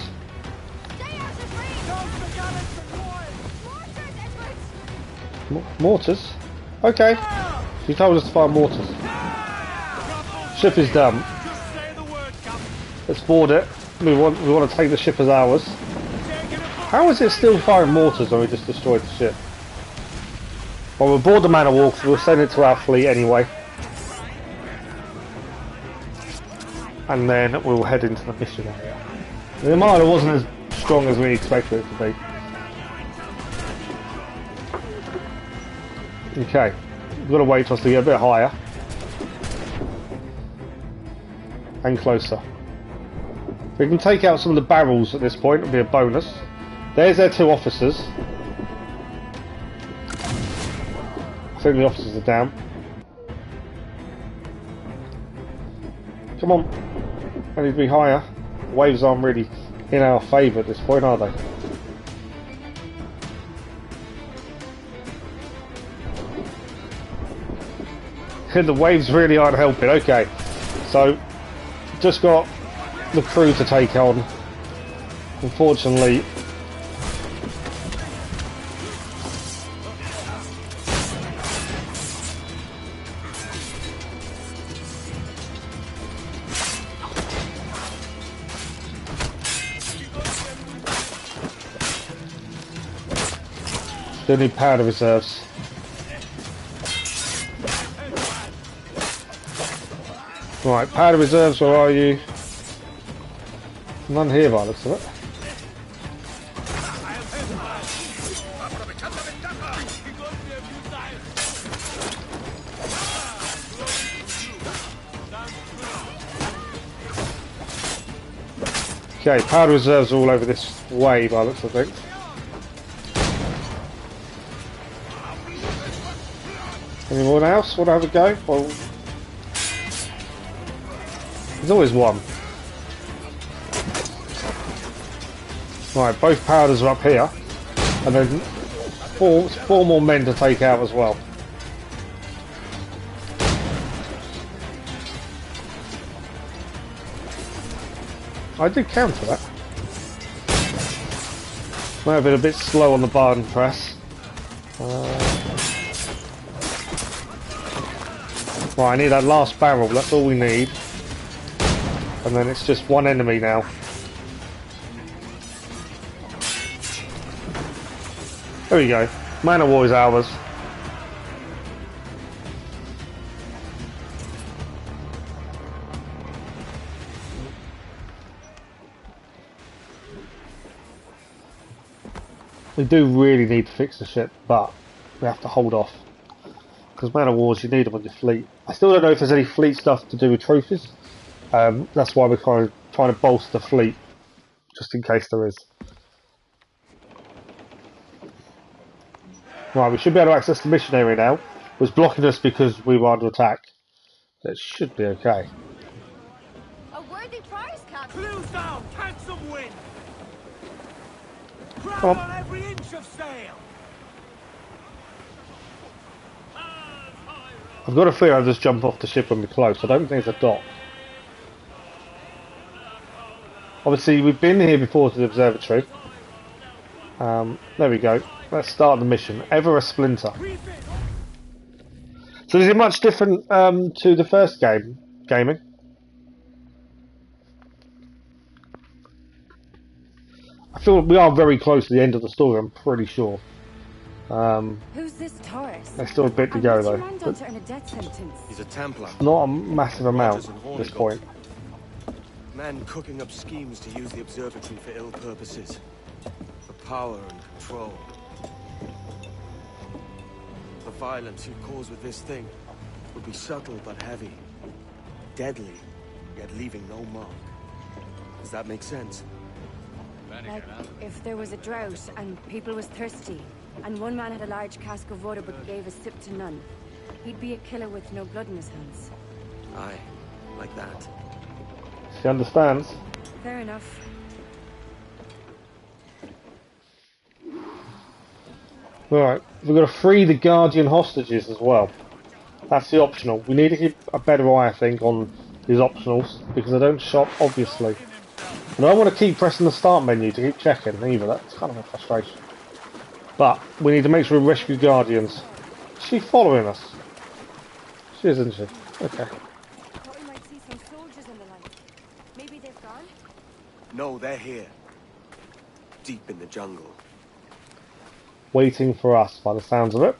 Mortars? Okay. You told us to fire mortars. Ship is done. Let's board it. We want to take the ship as ours. How is it still firing mortars when we just destroyed the ship? Well, we'll board the man of war because we'll send it to our fleet anyway. And then we'll head into the mission area. The Armada wasn't as strong as we expected it to be. Okay, we've got to wait for us to get a bit higher. And closer. If we can take out some of the barrels at this point, it'll be a bonus. There's their two officers. I think the officers are down. Come on. I need to be higher. Waves aren't really in our favour at this point, are they? The waves really aren't helping. Okay, so just got the crew to take on. Unfortunately, still need powder reserves. Right, powder reserves, where are you? None here by the looks of it. Okay, powder reserves are all over this way by the looks of it. Anyone else want to have a go? Well, there's always one. Right, both powders are up here. And then four more men to take out as well. I did counter that. Might have been a bit slow on the button press. Right, I need that last barrel, that's all we need. And then it's just one enemy now. There we go. Man of War is ours. We do really need to fix the ship, but we have to hold off. Because Man of Wars, you need them on your fleet. I still don't know if there's any fleet stuff to do with trophies. That's why we're kind of trying to bolster the fleet, just in case there is. Right, we should be able to access the mission area now. It was blocking us because we were under attack. It should be okay. A worthy prize, Captain. Clues down, catch some wind. Crowd Come on. on every inch of sail. I've got a fear I'll just jump off the ship when we're close. I don't think it's a dock. Obviously, we've been here before to the observatory. There we go. Let's start the mission. Ever a splinter. So is it much different to the first gaming? I feel we are very close to the end of the story, I'm pretty sure. Who's this Torres? There's still a bit to go though. But to earn a death sentence? He's a Templar. Not a massive amount at this point. Man cooking up schemes to use the observatory for ill purposes. For power and control. The violence he'd cause with this thing would be subtle but heavy. Deadly, yet leaving no mark. Does that make sense? Like, if there was a drought and people was thirsty, and one man had a large cask of water but gave a sip to none, he'd be a killer with no blood in his hands. Aye, like that. She understands. Fair enough. Right, we've got to free the Guardian hostages as well. That's the optional. We need to keep a better eye, I think, on these optionals, because they don't shop, obviously. And I don't want to keep pressing the start menu to keep checking either. That's kind of a frustration. But we need to make sure we rescue Guardians. Is she following us? She is, isn't she? Okay. Thought we might see some soldiers in the light. Maybe they've gone? No, they're here. Deep in the jungle. Waiting for us, by the sounds of it.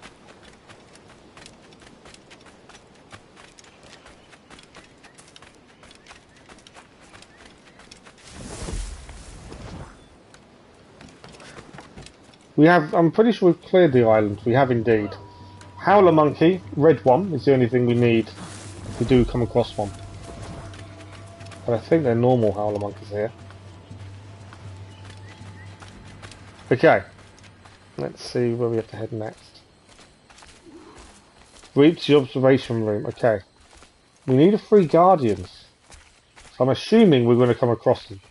We have, I'm pretty sure we've cleared the island. We have indeed. Howler monkey, red one, is the only thing we need if we do come across one. But I think they're normal howler monkeys here. Okay. Let's see where we have to head next. Reach the observation room. Okay. We need 3 guardians. So I'm assuming we're going to come across them.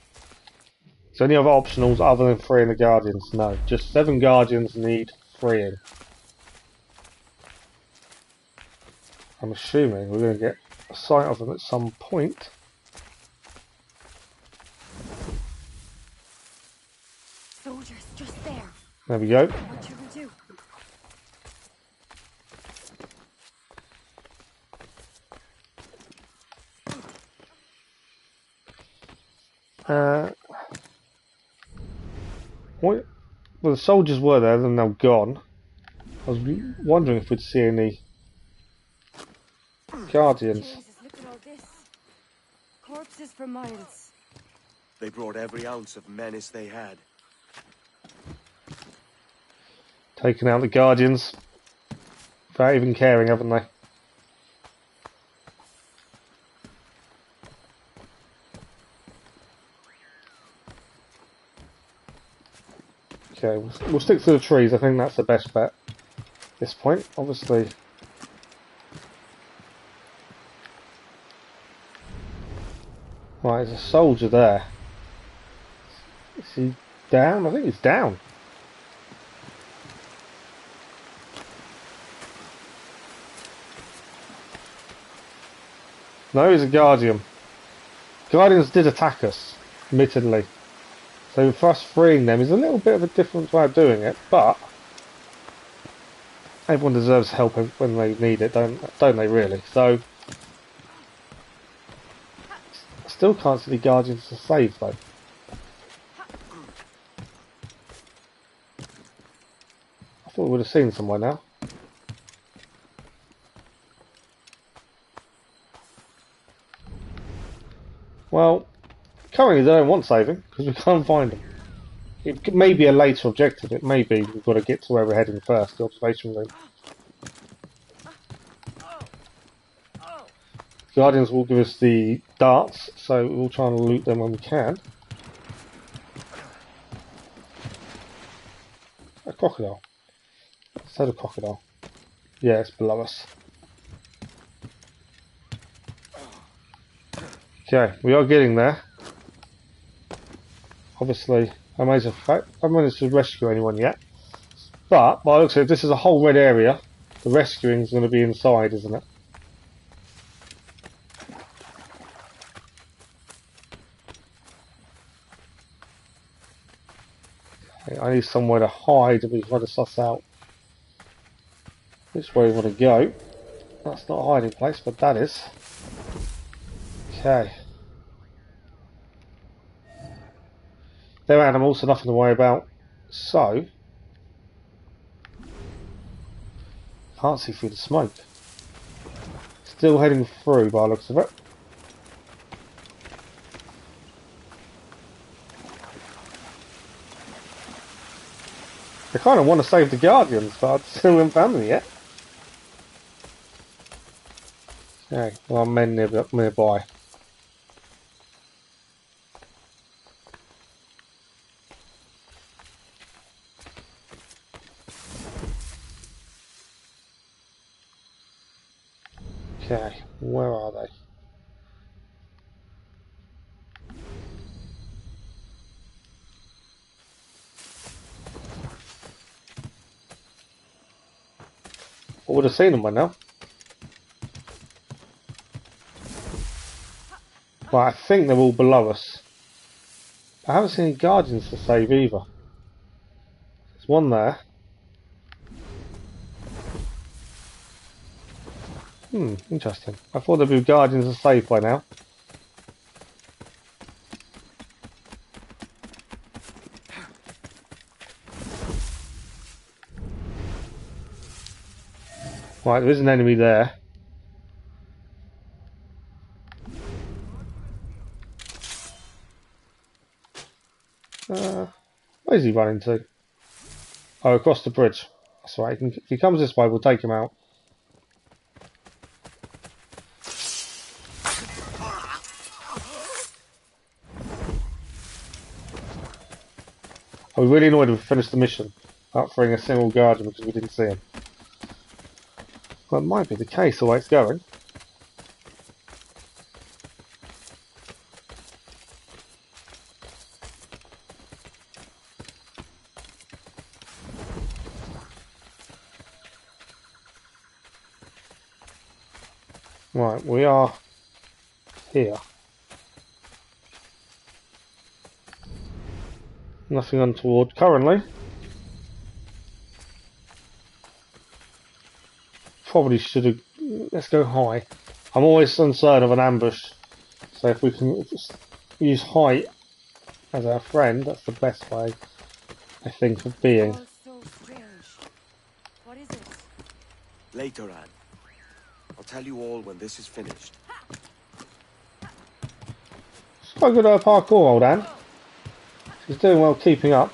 So any other optionals other than freeing the guardians? No. Just 7 guardians need freeing. I'm assuming we're going to get a sight of them at some point. Soldiers, just there. There we go. What should we do? What? Well, the soldiers were there, then they're gone. I was wondering if we'd see any guardians. Jesus, look at all this. Corpses for miles. They brought every ounce of menace they had. Taking out the guardians without even caring, haven't they? Okay, we'll stick to the trees. I think that's the best bet at this point, obviously. Right, there's a soldier there. Is he down? I think he's down. No, he's a guardian. Guardians did attack us, admittedly. So for us freeing them is a little bit of a different way of doing it, but everyone deserves help when they need it, don't they really? So I still can't see the guardians to save though. I thought we would have seen somewhere now. Well, currently they don't want saving because we can't find them. It may be a later objective. It may be we've got to get to where we're heading first, the observation room. Guardians will give us the darts, so we'll try and loot them when we can. A crocodile. Is that a crocodile? Yeah, it's below us. Okay, we are getting there. Obviously, I haven't managed to rescue anyone yet. But, by the looks of it, this is a whole red area. The rescuing is going to be inside, isn't it? Okay, I need somewhere to hide and we try to suss out which way we want to go. That's not a hiding place, but that is. Okay. They're animals, so nothing to worry about. So, can't see through the smoke. Still heading through by the looks of it. I kind of want to save the Guardians, but I still haven't found them yet. Okay, well, men nearby. Okay, where are they? I would have seen them by now. Right, I think they're all below us. I haven't seen any Guardians to save either. There's one there. Interesting. I thought there'd be Guardians to save by now. Right, there is an enemy there. Where's he running to? Oh, across the bridge. That's right. If he comes this way, we'll take him out. I was really annoyed we finished the mission without throwing a single Guardian because we didn't see him. Well, it might be the case the way it's going. Right, we are here. Nothing untoward currently. Probably should have. Let's go high. I'm always concerned of an ambush, so if we can use height as our friend, that's the best way, I think, of being. Oh, so strange. What is it? Later, Anne. I'll tell you all when this is finished. It's quite good parkour, old Anne. She's doing well keeping up.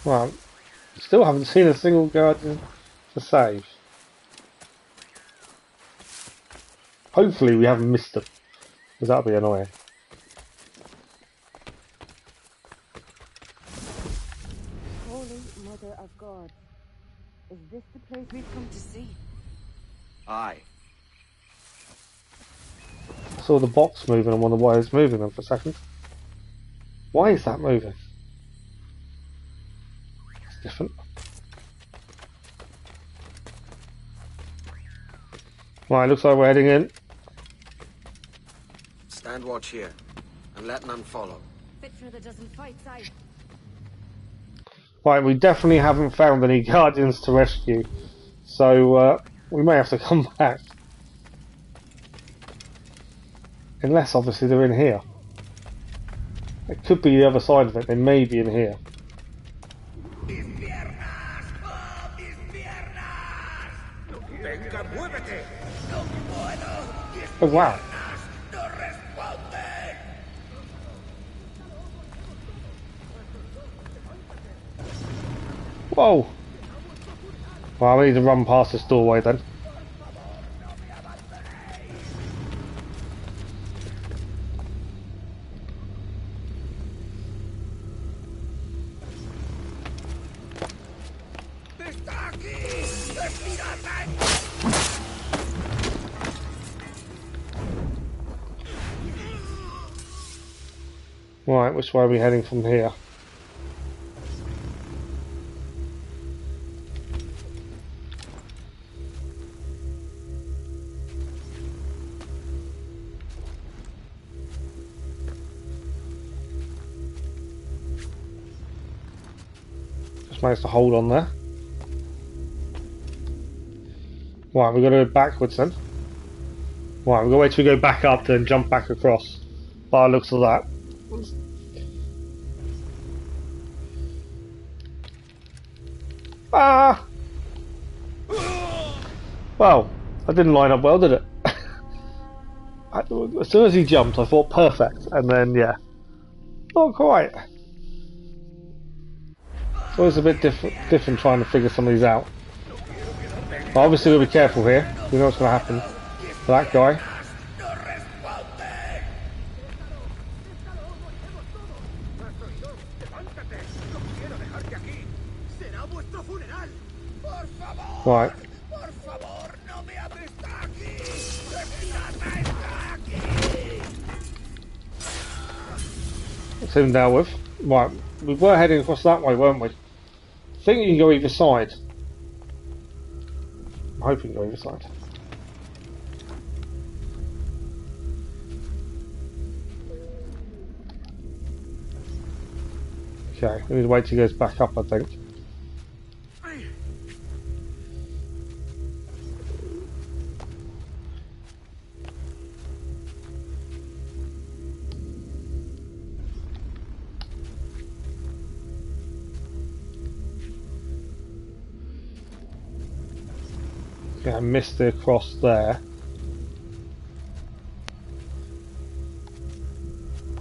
Well, still haven't seen a single Guardian to save. Hopefully we haven't missed them, because that'll be annoying. Holy Mother of God. Is this the place we've come to see? Aye. I saw the box moving and wondered why it's moving them for a second. Why is that moving? It's different. Right, looks like we're heading in. Stand watch here, and let none follow. Fit for the doesn't fight, side. Right, we definitely haven't found any Guardians to rescue, so we may have to come back. Unless, obviously, they're in here. It could be the other side of it, they may be in here. Oh wow. Whoa. Well, I need to run past this doorway then. Right, which way are we heading from here? Just managed to hold on there. Right, we've got to go backwards then. Right, we've got to wait till we go back up then jump back across. By the looks of that. Ah! Well, that didn't line up well, did it? As soon as he jumped, I thought perfect, and then yeah, not quite. It's always a bit different trying to figure some of these out. But obviously, we'll be careful here. We know what's going to happen to that guy. Right. That's him dealt with. Right, we were heading across that way, weren't we? I think you can go either side. I'm hoping you can go either side. Okay, we need to wait till he goes back up, I think. Okay, I missed the across there.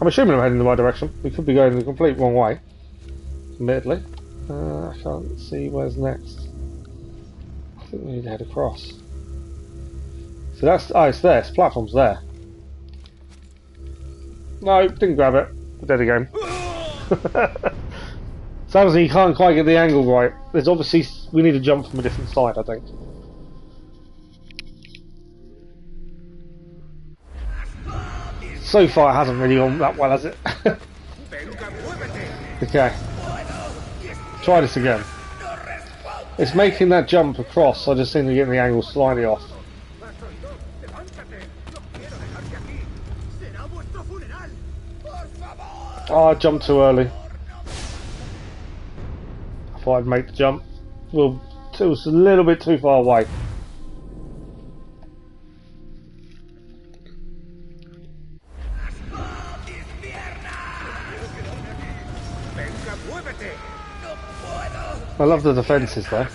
I'm assuming I'm heading in the right direction. We could be going the complete wrong way, admittedly. I can't see where's next. I think we need to head across. So that's... oh, it's there. It's platform's there. No, didn't grab it. We're dead again. Sounds like you can't quite get the angle right. There's obviously... we need to jump from a different side, I think. So far it hasn't really gone that well, has it? Okay. Try this again. It's making that jump across, I just seem to get the angle slightly off. Oh, I jumped too early. I thought I'd make the jump. Well, it was a little bit too far away. I love the defences there.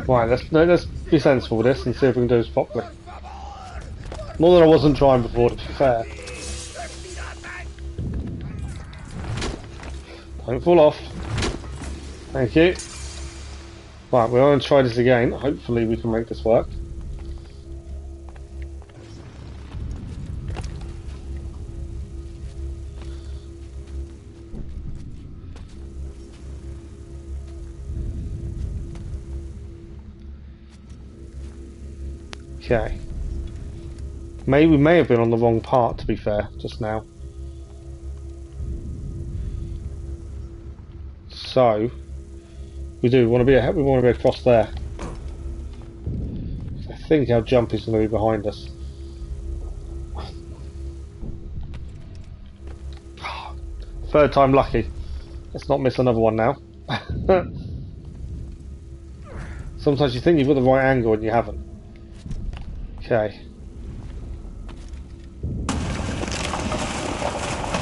Right, let's be sensible with this and see if we can do this properly. More than I wasn't trying before, to be fair. Don't fall off. Thank you. Right, we're going to try this again. Hopefully we can make this work. Okay. We may have been on the wrong part, to be fair, just now. So we want to be across there. I think our jump is going to be behind us. Third time lucky. Let's not miss another one now. Sometimes you think you've got the right angle and you haven't. Okay.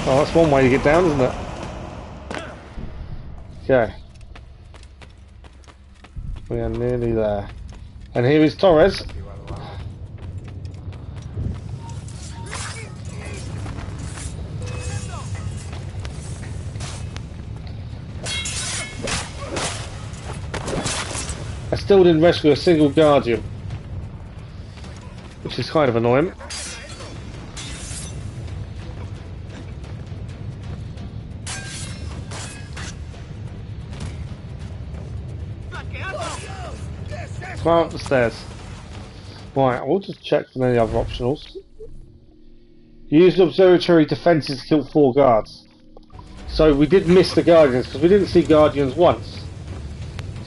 Oh, that's one way to get down, isn't it? Okay. We are nearly there. And here is Torres. I still didn't rescue a single Guardian, which is kind of annoying. Climb up the stairs. Right, we'll just check for any other optionals. Used observatory defences to kill 4 guards. So we did miss the Guardians because we didn't see Guardians once.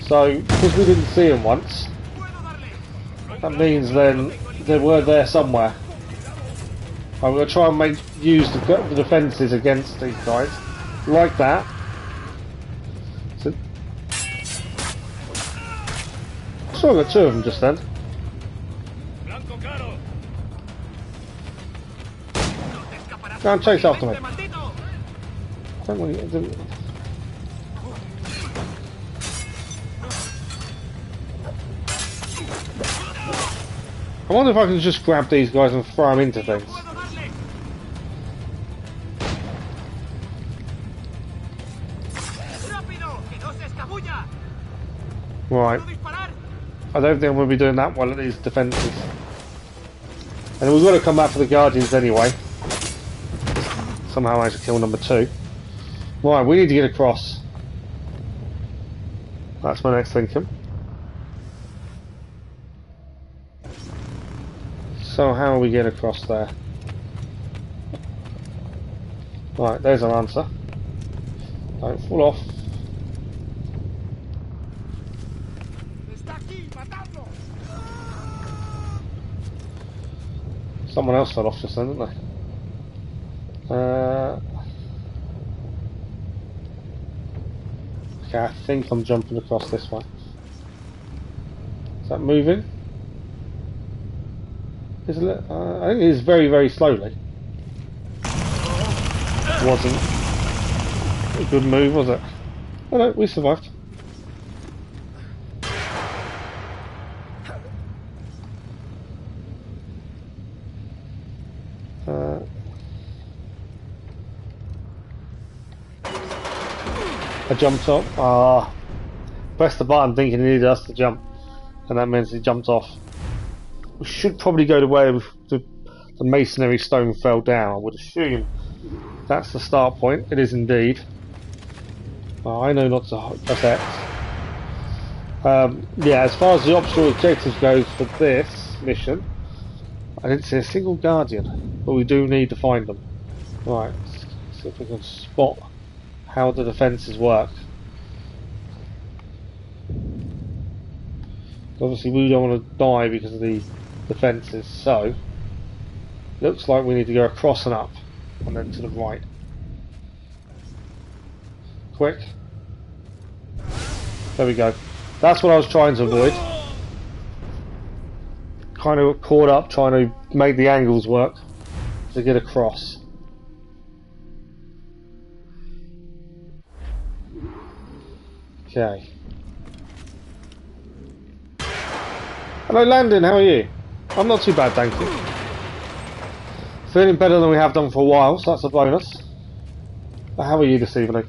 So because we didn't see them once, that means then they were there somewhere. I'm going to try and use the defences against these guys like that. So, so I got 2 of them just then. Go and chase after me. I wonder if I can just grab these guys and throw them into things. Right. I don't think I'm going to be doing that well at these defences. And we've got to come back for the Guardians anyway. Somehow I managed to kill number 2. Right, we need to get across. That's my next thinking. So how are we getting across there? Right, there's our answer. Don't fall off. Someone else fell off just then, didn't they? Okay, I think I'm jumping across this way. Is that moving? I think it is very, very slowly. Wasn't a good move, was it? Oh no, we survived. I jumped up. Pressed the button thinking he needed us to jump, and that means he jumped off. We should probably go to where the masonry stone fell down. I would assume that's the start point. It is indeed. I know not to press X. Yeah, as far as the optional objectives goes for this mission, I didn't see a single Guardian, but we do need to find them. Right, let's see if we can spot how the defences work. Obviously we don't want to die because of the defences, so looks like we need to go across and up and then to the right. Quick. There we go. That's what I was trying to avoid. Kind of caught up trying to make the angles work to get across. Okay. Hello Landon, how are you? I'm not too bad, thank you. Feeling better than we have done for a while, so that's a bonus. How are you this evening?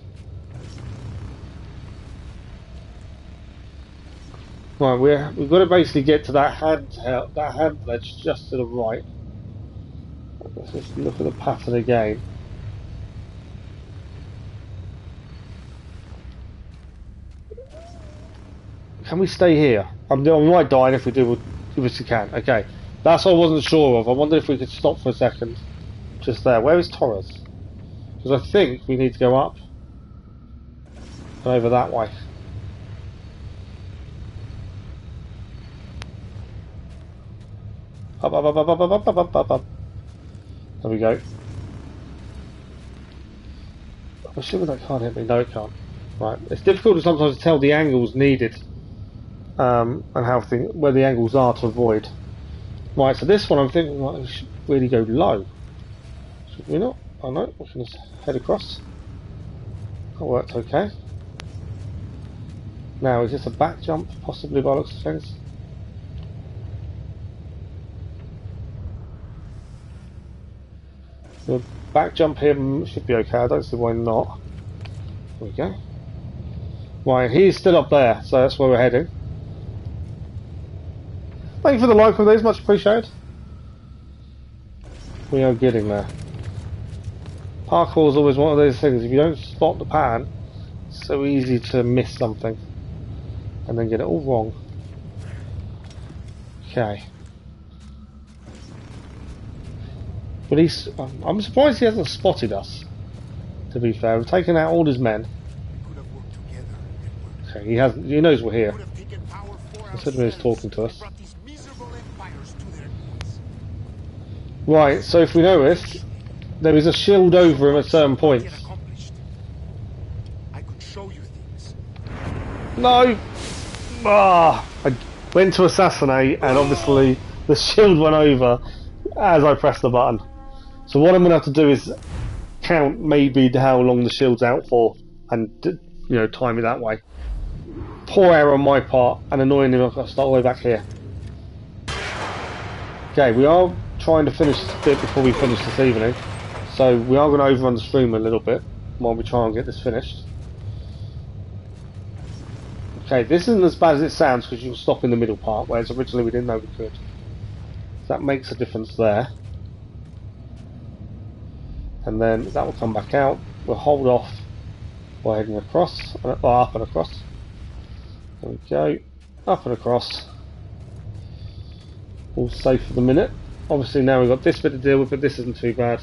Right, we've got to basically get to that hand ledge just to the right. Let's just look at the pattern again. Can we stay here? I might die, and if we do, we can. Okay, that's what I wasn't sure of. I wonder if we could stop for a second, just there. Where is Torres? Because I think we need to go up and over that way. Up, up, up, up, up, up, up, up, up, up. There we go. I'm assuming that can't hit me. No, it can't. Right, it's difficult to sometimes tell the angles needed. And how where the angles are to avoid. Right, so this one I'm thinking we should really go low. Should we not? Oh no, we can just head across. That worked okay. Now, is this a back jump? Possibly by the looks of things. The back jump here should be okay. I don't see why not. There we go. Right, he's still up there, so that's where we're heading. Thank you for the like on these, much appreciated. We are getting there. Parkour is always one of those things. If you don't spot the pattern, it's so easy to miss something and then get it all wrong. Okay. But I'm surprised he hasn't spotted us, to be fair. We've taken out all his men. Okay, he knows we're here. Considering he's talking to us. Right, so if we notice, there is a shield over him at certain points. No! Ah! I went to assassinate and obviously the shield went over as I pressed the button. So what I'm going to have to do is count maybe how long the shield's out for and, you know, time it that way. Poor error on my part, and annoyingly I've got to start all the way back here. Okay, we are trying to finish this bit before we finish this evening. So we are going to overrun the stream a little bit while we try and get this finished. Okay, this isn't as bad as it sounds because you can stop in the middle part, whereas originally we didn't know we could. So that makes a difference there. And then that will come back out. We'll hold off by heading across, up and across. There we go, up and across. All safe for the minute. Obviously now we've got this bit to deal with, but this isn't too bad.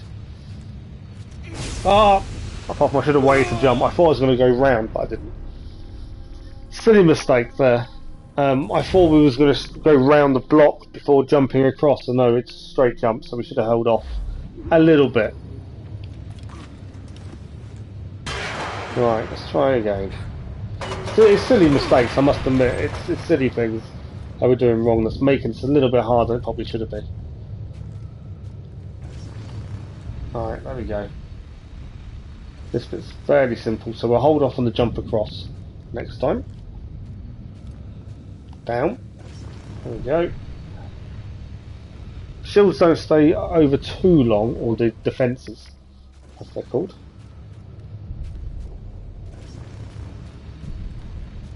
Ah! I should have waited to jump. I thought I was going to go round, but I didn't. Silly mistake there. I thought we was going to go round the block before jumping across, and no, it's a straight jump, so we should have held off a little bit. Right, let's try again. It's silly mistakes, I must admit. It's silly things that we're doing wrong that's making it a little bit harder than it probably should have been. Alright, there we go. This bit's fairly simple, so we'll hold off on the jump across next time. Down. There we go. Shields don't stay over too long, or the defences, as they're called.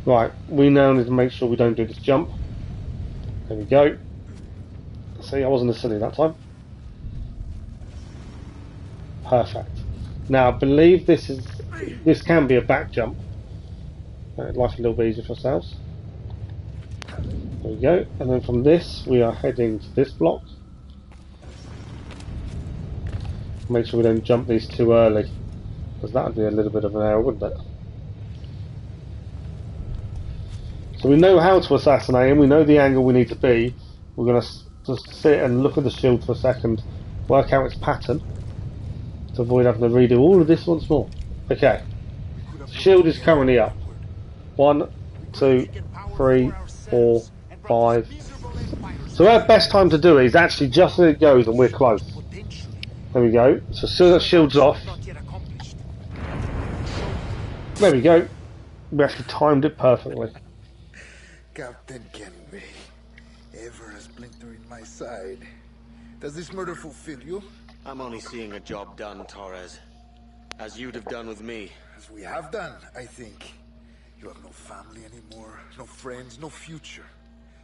Right, we now need to make sure we don't do this jump. There we go. See, I wasn't as silly that time. Perfect. Now, I believe this can be a back jump. Life a little bit easier for ourselves. There we go. And then from this, we are heading to this block. Make sure we don't jump these too early, because that would be a little bit of an error, wouldn't it? So we know how to assassinate him, we know the angle we need to be. We're going to just sit and look at the shield for a second, work out its pattern, to avoid having to redo all of this once more. Okay, the shield is currently up. 1, 2, 3, 4, 5. So our best time to do it is actually just as it goes and we're close. There we go, so as soon as that shield's off, there we go, we actually timed it perfectly. Captain Kenway, ever a splinter in my side. Does this murder fulfill you? I'm only seeing a job done, Torres. As you'd have done with me. As we have done, I think. You have no family anymore, no friends, no future.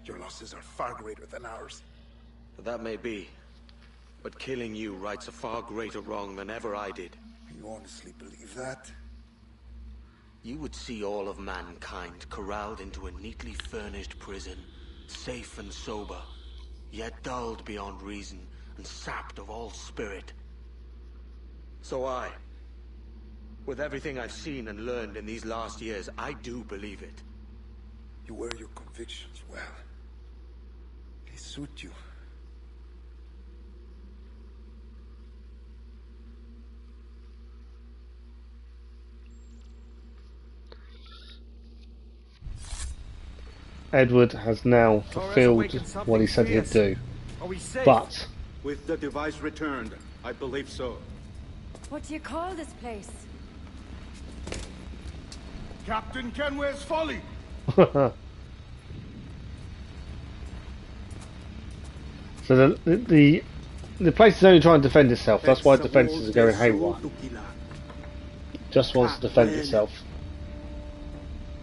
Your losses are far greater than ours. That may be. But killing you rights a far greater wrong than ever I did. You honestly believe that? You would see all of mankind corralled into a neatly furnished prison, safe and sober, yet dulled beyond reason and sapped of all spirit. So with everything I've seen and learned in these last years, I do believe it. You wear your convictions well. They suit you. Edward has now fulfilled what he said he'd do. But with the device returned, I believe so. What do you call this place? Captain Kenway's folly! So the place is only trying to defend itself. That's why defences are going haywire. Just wants to defend itself.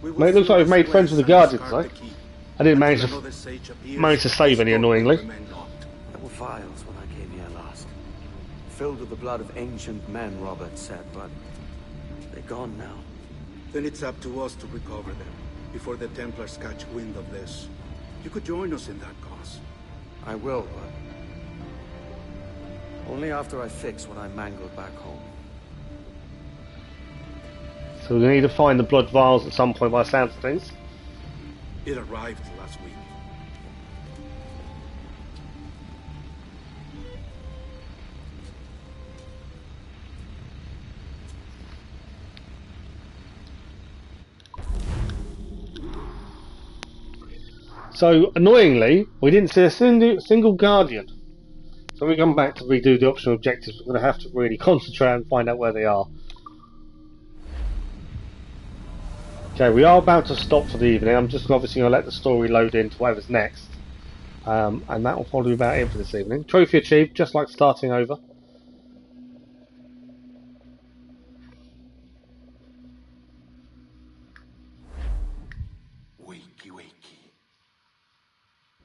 Mate, it looks like we've made friends with the Guardians, though. I didn't manage to save any, annoyingly. There were vials when I came here last. Filled with the blood of ancient men, Robert said, but they're gone now. Then it's up to us to recover them, before the Templars catch wind of this. You could join us in that cause. I will, but only after I fix what I mangled back home. So we're going to need to find the blood vials at some point by the sounds of things. It arrived last week. So, annoyingly, we didn't see a single Guardian. So when we come back to redo the optional objectives, we're going to have to really concentrate and find out where they are. Okay, we are about to stop for the evening. I'm just obviously going to let the story load into whatever's next. And that will probably be about it for this evening. Trophy achieved, just like starting over. Wakey, wakey.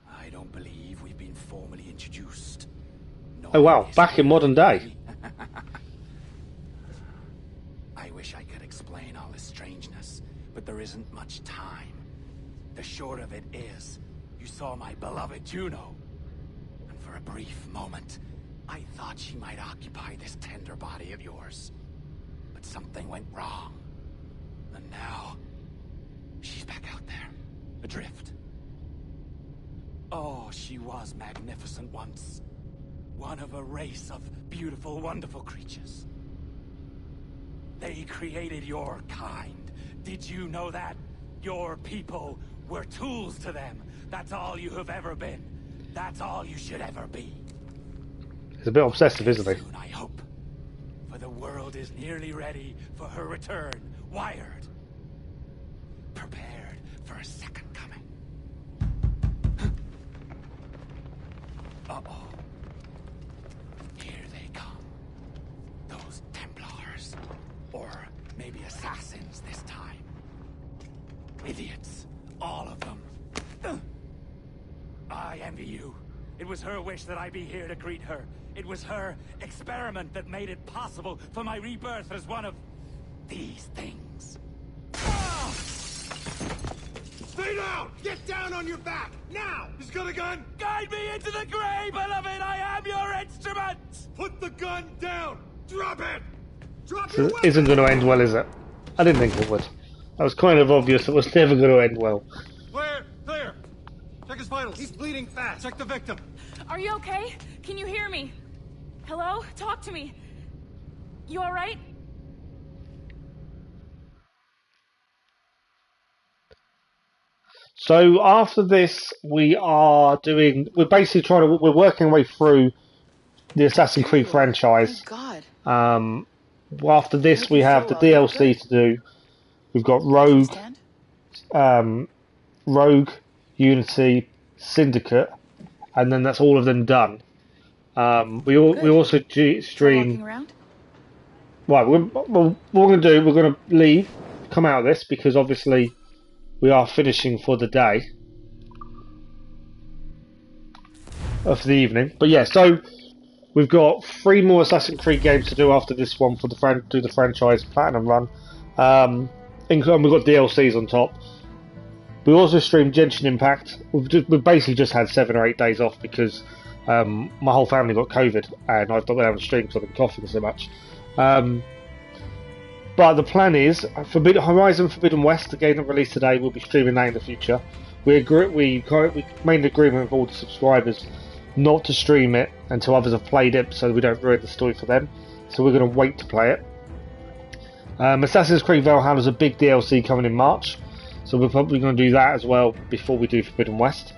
I don't believe we've been formally introduced. Oh wow, back in modern day. I wish I could explain all this strangeness, but there isn't much time. The short of it is, you saw my beloved Juno. And for a brief moment, I thought she might occupy this tender body of yours. But something went wrong. And now, she's back out there, adrift. Oh, she was magnificent once. One of a race of beautiful, wonderful creatures. They created your kind. Did you know that? Your people were tools to them. That's all you have ever been. That's all you should ever be. He's a bit obsessive, isn't he? Soon, I hope. For the world is nearly ready for her return. Wired. Prepared for a second coming. Uh-oh. Here they come. Those Templars. Or maybe assassins this time. Idiots. All of them. I envy you. It was her wish that I be here to greet her. It was her experiment that made it possible for my rebirth as one of these things. Stay down! Get down on your back! Now! He's got a gun! Guide me into the grave, beloved! I am your instrument! Put the gun down! Drop it! Drop So your it weapon! isn't going to end well, is it? I didn't think it would. That was kind of obvious. It was never going to end well. Clear! Clear! Check his vitals. He's bleeding fast. Check the victim. Are you okay? Can you hear me? Hello? Talk to me. You alright? So after this, we're basically we're working our way through the Assassin's Creed franchise. God. After this, we have the DLC to do. We've got Rogue, Unity, Syndicate, and then that's all of them done. We also stream. Right, what we're going to do, we're going to leave, come out of this, because obviously we are finishing for the day. For the evening. But yeah, so we've got 3 more Assassin's Creed games to do after this one for the franchise Platinum run. And we've got DLCs on top. We also streamed Genshin Impact. We've basically just had 7 or 8 days off because my whole family got COVID and I've not been able to stream because I've been coughing so much. But the plan is Horizon Forbidden West, the game that released today, we'll be streaming that in the future. We made an agreement with all the subscribers not to stream it until others have played it, so we don't ruin the story for them. So we're going to wait to play it. Assassin's Creed Valhalla is a big DLC coming in March, so we're probably going to do that as well before we do Forbidden West.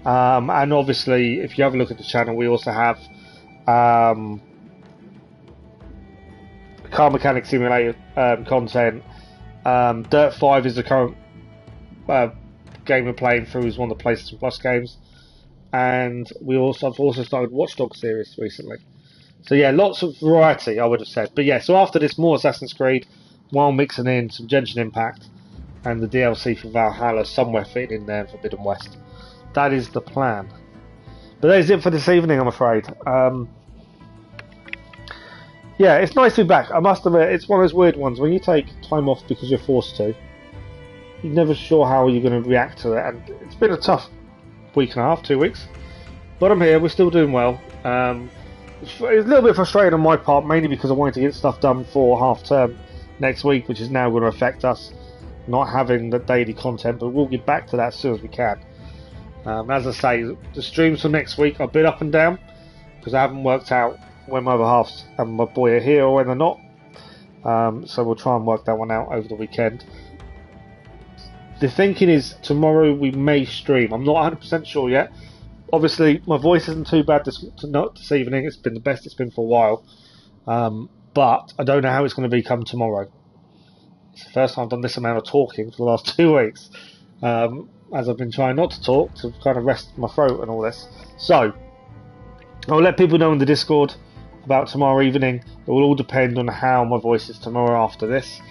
And obviously, if you have a look at the channel, we also have Car Mechanic Simulator content. Dirt 5 is the current game we're playing through is one of the PlayStation Plus games, and I've also started Watch Dogs series recently. So yeah, lots of variety, I would have said. But yeah, so after this, more Assassin's Creed, while mixing in some Genshin Impact and the DLC for Valhalla somewhere fitting in there in Forbidden West. That is the plan. But that is it for this evening, I'm afraid. Yeah, it's nice to be back. I must admit, it's one of those weird ones when you take time off because you're forced to. You're never sure how you're going to react to it, and it's been a tough week and a half, 2 weeks. But I'm here, we're still doing well. It's a little bit frustrating on my part, mainly because I wanted to get stuff done for half term next week, which is now going to affect us not having the daily content, but we'll get back to that as soon as we can. As I say, the streams for next week are a bit up and down because I haven't worked out when my other half and my boy are here or when they're not. So we'll try and work that one out over the weekend. The thinking is tomorrow we may stream. I'm not 100% sure yet. Obviously, my voice isn't too bad this evening. It's been the best it's been for a while. But I don't know how it's going to become tomorrow. It's the first time I've done this amount of talking for the last 2 weeks. As I've been trying not to talk to kind of rest my throat and all this. So, I'll let people know in the Discord about tomorrow evening. It will all depend on how my voice is tomorrow after this.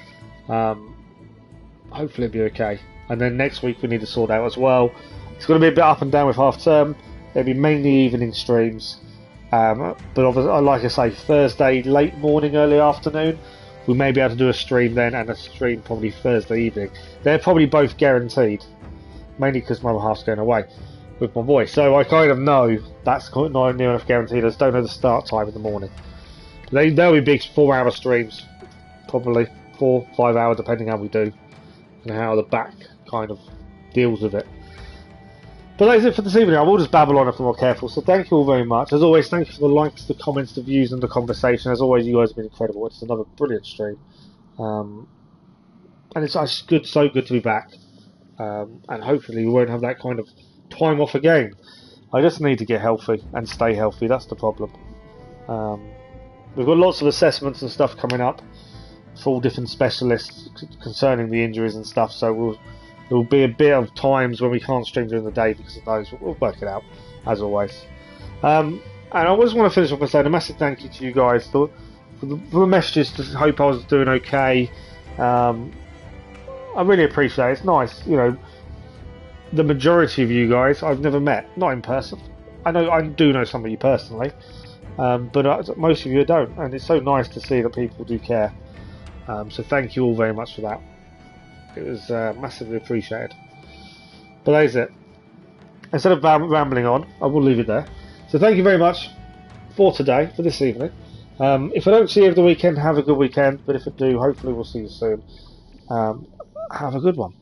Hopefully it'll be okay. And then next week we need to sort out as well. It's going to be a bit up and down with half term. It'll be mainly evening streams. But obviously, like I say, Thursday late morning, early afternoon, we may be able to do a stream then and a stream probably Thursday evening. They're probably both guaranteed. Mainly because my other half's going away with my boy. So I kind of know that's not near enough guaranteed. I just don't know the start time in the morning. They'll be big 4-hour streams. Probably 4-5 hours depending how we do. And how the back kind of deals with it. But that's it for this evening. I will just babble on if I'm not careful. So thank you all very much. As always, thank you for the likes, the comments, the views and the conversation. As always, you guys have been incredible. It's another brilliant stream. And it's so good to be back. And hopefully we won't have that kind of time off again. I just need to get healthy and stay healthy. That's the problem. We've got lots of assessments and stuff coming up for all different specialists concerning the injuries and stuff. So there will be a bit of times when we can't stream during the day because of those. We'll work it out as always. And I just want to finish off by saying a massive thank you to you guys for the messages to hope I was doing okay. I really appreciate it. It's nice, you know. The majority of you guys I've never met, not in person. I do know some of you personally, but most of you don't, and it's so nice to see that people do care. So thank you all very much for that. It was massively appreciated. But that is it. Instead of rambling on, I will leave it there. So thank you very much for today, for this evening. If I don't see you over the weekend, have a good weekend. But if I do, hopefully we'll see you soon. Have a good one.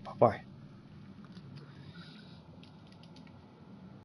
Bye-bye.